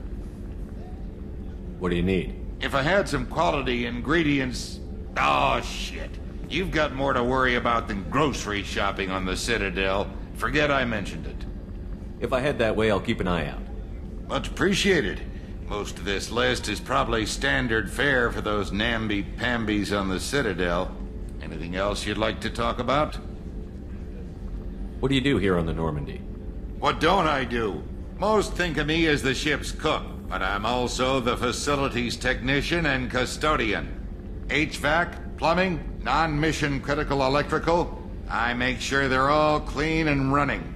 What do you need? If I had some quality ingredients... Oh, shit. You've got more to worry about than grocery shopping on the Citadel. Forget I mentioned it. If I head that way, I'll keep an eye out. Much appreciated. Most of this list is probably standard fare for those namby-pambies on the Citadel. Anything else you'd like to talk about? What do you do here on the Normandy? What don't I do? Most think of me as the ship's cook, but I'm also the facilities technician and custodian. HVAC, plumbing, non-mission critical electrical. I make sure they're all clean and running.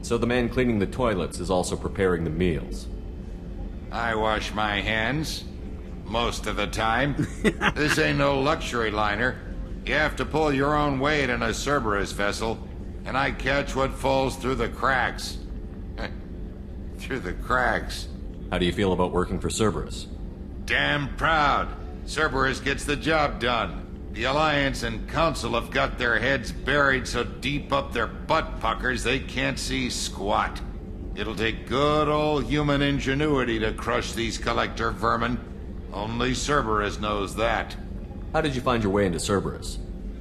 So the man cleaning the toilets is also preparing the meals. I wash my hands. Most of the time. This ain't no luxury liner. You have to pull your own weight in a Cerberus vessel, and I catch what falls through the cracks. Through the cracks. How do you feel about working for Cerberus? Damn proud. Cerberus gets the job done. The Alliance and Council have got their heads buried so deep up their butt puckers they can't see squat. It'll take good old human ingenuity to crush these collector vermin. Only Cerberus knows that. How did you find your way into Cerberus?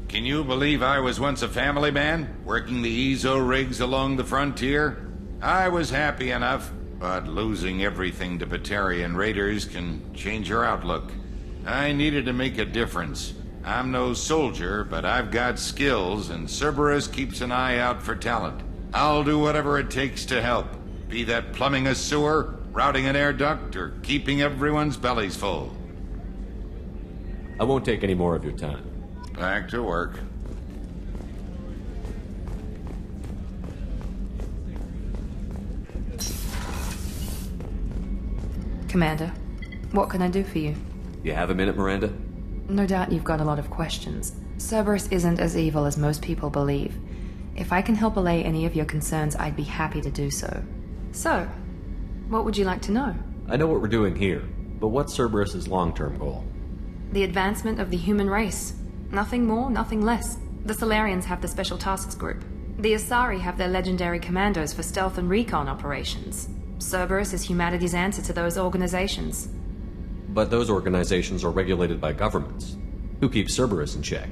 Can you believe I was once a family man, working the EZO rigs along the frontier? I was happy enough. But losing everything to Batarian raiders can change your outlook. I needed to make a difference. I'm no soldier, but I've got skills, and Cerberus keeps an eye out for talent. I'll do whatever it takes to help. Be that plumbing a sewer, routing an air duct, or keeping everyone's bellies full. I won't take any more of your time. Back to work. Commander, what can I do for you? You have a minute, Miranda? No doubt you've got a lot of questions. Cerberus isn't as evil as most people believe. If I can help allay any of your concerns, I'd be happy to do so. So, what would you like to know? I know what we're doing here, but what's Cerberus's long-term goal? The advancement of the human race. Nothing more, nothing less. The Solarians have the Special Tasks Group. The Asari have their legendary commandos for stealth and recon operations. Cerberus is humanity's answer to those organizations. But those organizations are regulated by governments. Who keeps Cerberus in check?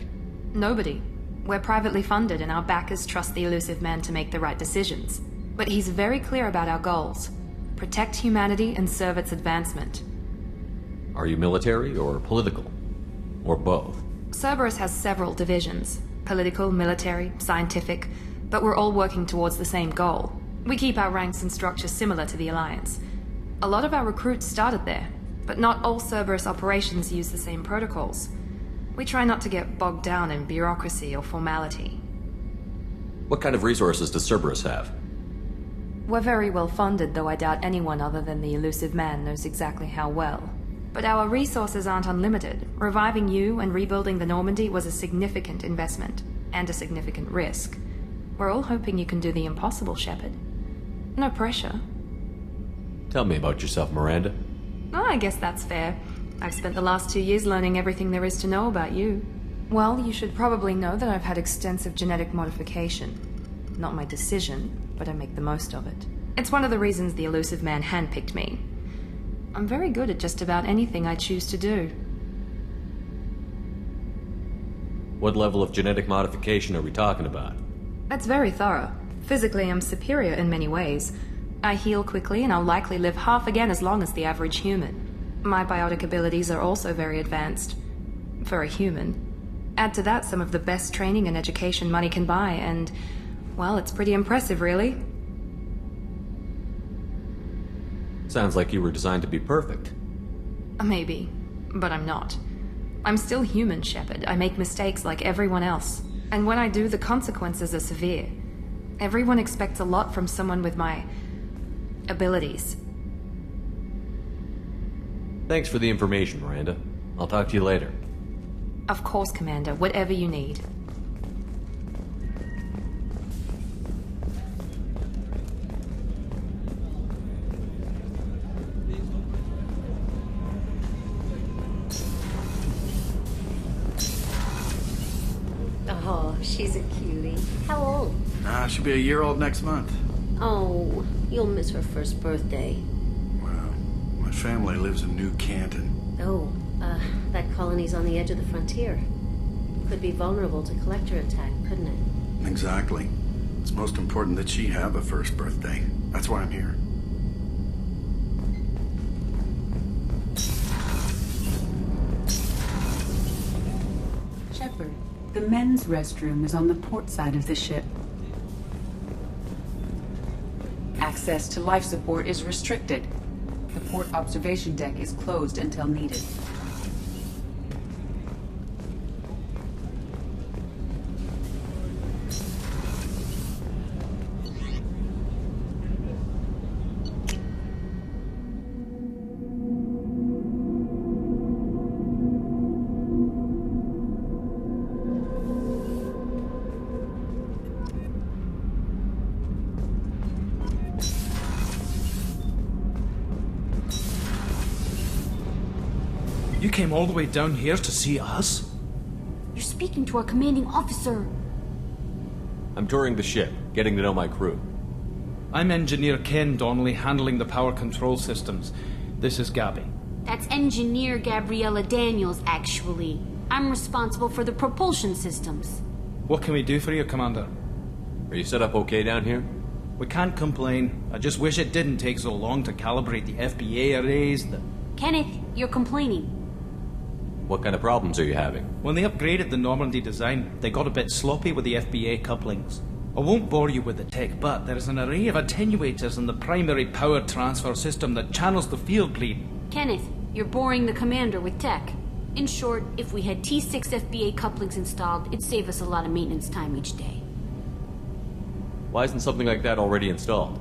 Nobody. We're privately funded and our backers trust the elusive man to make the right decisions. But he's very clear about our goals. Protect humanity and serve its advancement. Are you military or political? Or both? Cerberus has several divisions. Political, military, scientific. But we're all working towards the same goal. We keep our ranks and structure similar to the Alliance. A lot of our recruits started there, but not all Cerberus operations use the same protocols. We try not to get bogged down in bureaucracy or formality. What kind of resources does Cerberus have? We're very well funded, though I doubt anyone other than the elusive man knows exactly how well. But our resources aren't unlimited. Reviving you and rebuilding the Normandy was a significant investment, and a significant risk. We're all hoping you can do the impossible, Sheppard. No pressure. Tell me about yourself, Miranda. Oh, I guess that's fair. I've spent the last 2 years learning everything there is to know about you. Well, you should probably know that I've had extensive genetic modification. Not my decision, but I make the most of it. It's one of the reasons the elusive man handpicked me. I'm very good at just about anything I choose to do. What level of genetic modification are we talking about? That's very thorough. Physically, I'm superior in many ways. I heal quickly, and I'll likely live half again as long as the average human. My biotic abilities are also very advanced. For a human. Add to that some of the best training and education money can buy, and, well, it's pretty impressive, really. Sounds like you were designed to be perfect. Maybe, but I'm not. I'm still human, Sheppard. I make mistakes like everyone else. And when I do, the consequences are severe. Everyone expects a lot from someone with my abilities. Thanks for the information, Miranda. I'll talk to you later. Of course, Commander. Whatever you need. Oh, she's a cutie. How old? She'll be a year old next month. Oh, you'll miss her first birthday. Well, my family lives in New Canton. Oh, that colony's on the edge of the frontier. Could be vulnerable to collector attack, couldn't it? Exactly. It's most important that she have a first birthday. That's why I'm here. Sheppard, the men's restroom is on the port side of the ship. Access to life support is restricted. The port observation deck is closed until needed. You came all the way down here to see us? You're speaking to our commanding officer. I'm touring the ship, getting to know my crew. I'm Engineer Ken Donnelly, handling the power control systems. This is Gabby. That's Engineer Gabriella Daniels, actually. I'm responsible for the propulsion systems. What can we do for you, Commander? Are you set up okay down here? We can't complain. I just wish it didn't take so long to calibrate the FBA arrays. Kenneth, you're complaining. What kind of problems are you having? When they upgraded the Normandy design, they got a bit sloppy with the FBA couplings. I won't bore you with the tech, but there is an array of attenuators in the primary power transfer system that channels the field bleed. Kenneth, you're boring the commander with tech. In short, if we had T6 FBA couplings installed, it'd save us a lot of maintenance time each day. Why isn't something like that already installed?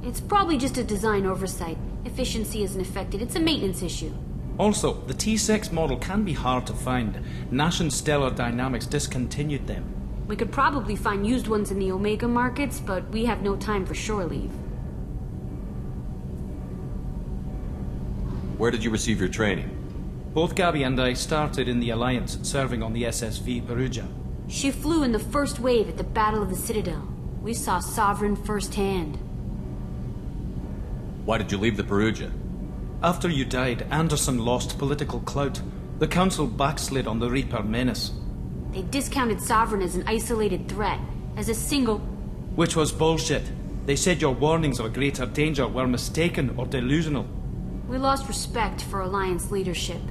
It's probably just a design oversight. Efficiency isn't affected. It's a maintenance issue. Also, the T6 model can be hard to find. Nash and Stellar Dynamics discontinued them. We could probably find used ones in the Omega markets, but we have no time for shore leave. Where did you receive your training? Both Gabby and I started in the Alliance, serving on the SSV Perugia. She flew in the first wave at the Battle of the Citadel. We saw Sovereign firsthand. Why did you leave the Perugia? After you died, Anderson lost political clout. The Council backslid on the Reaper menace. They discounted Sovereign as an isolated threat, as a single... Which was bullshit. They said your warnings of a greater danger were mistaken or delusional. We lost respect for Alliance leadership.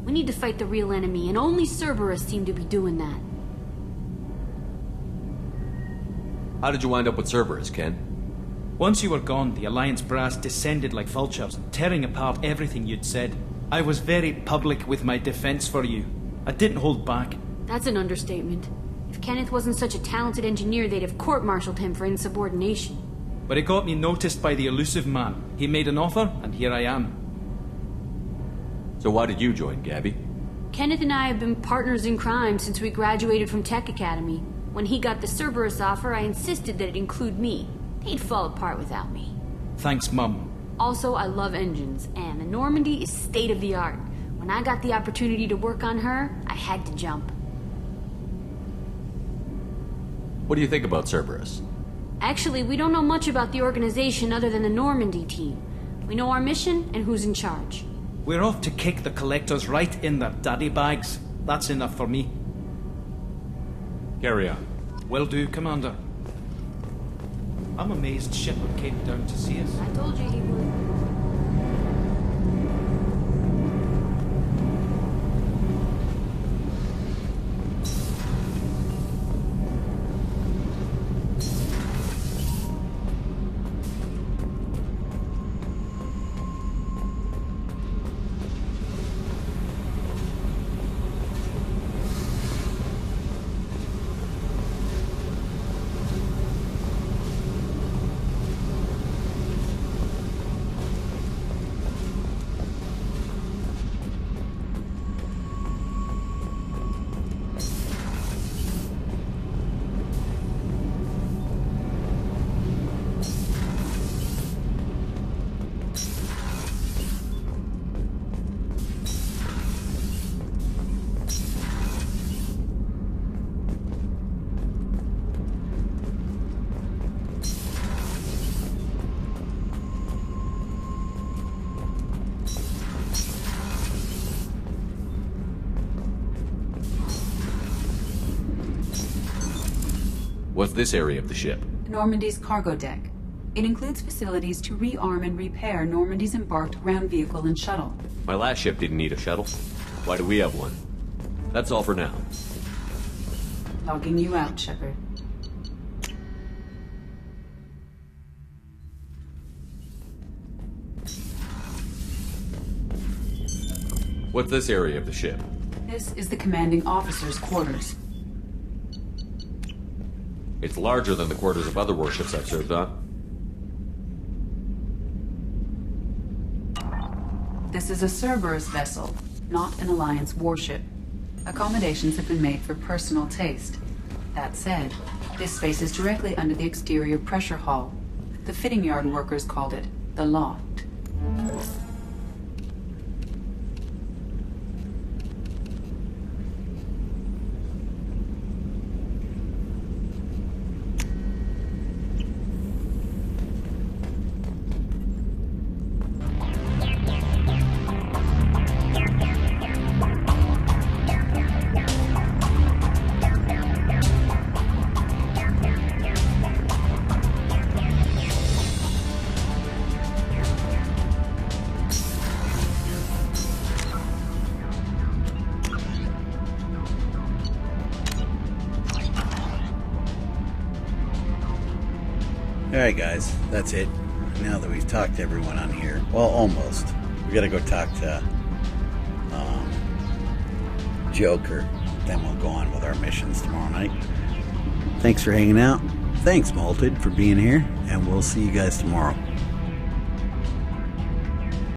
We need to fight the real enemy, and only Cerberus seemed to be doing that. How did you wind up with Cerberus, Ken? Once you were gone, the Alliance brass descended like vultures, tearing apart everything you'd said. I was very public with my defense for you. I didn't hold back. That's an understatement. If Kenneth wasn't such a talented engineer, they'd have court-martialed him for insubordination. But it got me noticed by the elusive man. He made an offer, and here I am. So why did you join, Gabby? Kenneth and I have been partners in crime since we graduated from Tech Academy. When he got the Cerberus offer, I insisted that it include me. He'd fall apart without me. Thanks, Mum. Also, I love engines, and the Normandy is state-of-the-art. When I got the opportunity to work on her, I had to jump. What do you think about Cerberus? Actually, we don't know much about the organization other than the Normandy team. We know our mission and who's in charge. We're off to kick the Collectors right in their daddy bags. That's enough for me. Carry on. Will do, Commander. I'm amazed Sheppard came down to see us. I told you he would. What's this area of the ship? Normandy's cargo deck. It includes facilities to rearm and repair Normandy's embarked ground vehicle and shuttle. My last ship didn't need a shuttle. Why do we have one? That's all for now. Logging you out, Sheppard. What's this area of the ship? This is the commanding officer's quarters. It's larger than the quarters of other warships I've served on. This is a Cerberus vessel, not an Alliance warship. Accommodations have been made for personal taste. That said, this space is directly under the exterior pressure hull. The fitting yard workers called it the loft. Alright guys, that's it. Now that we've talked to everyone on here, well, almost. We gotta go talk to Joker. Then we'll go on with our missions tomorrow night. Thanks for hanging out. Thanks, Malted, for being here. And we'll see you guys tomorrow.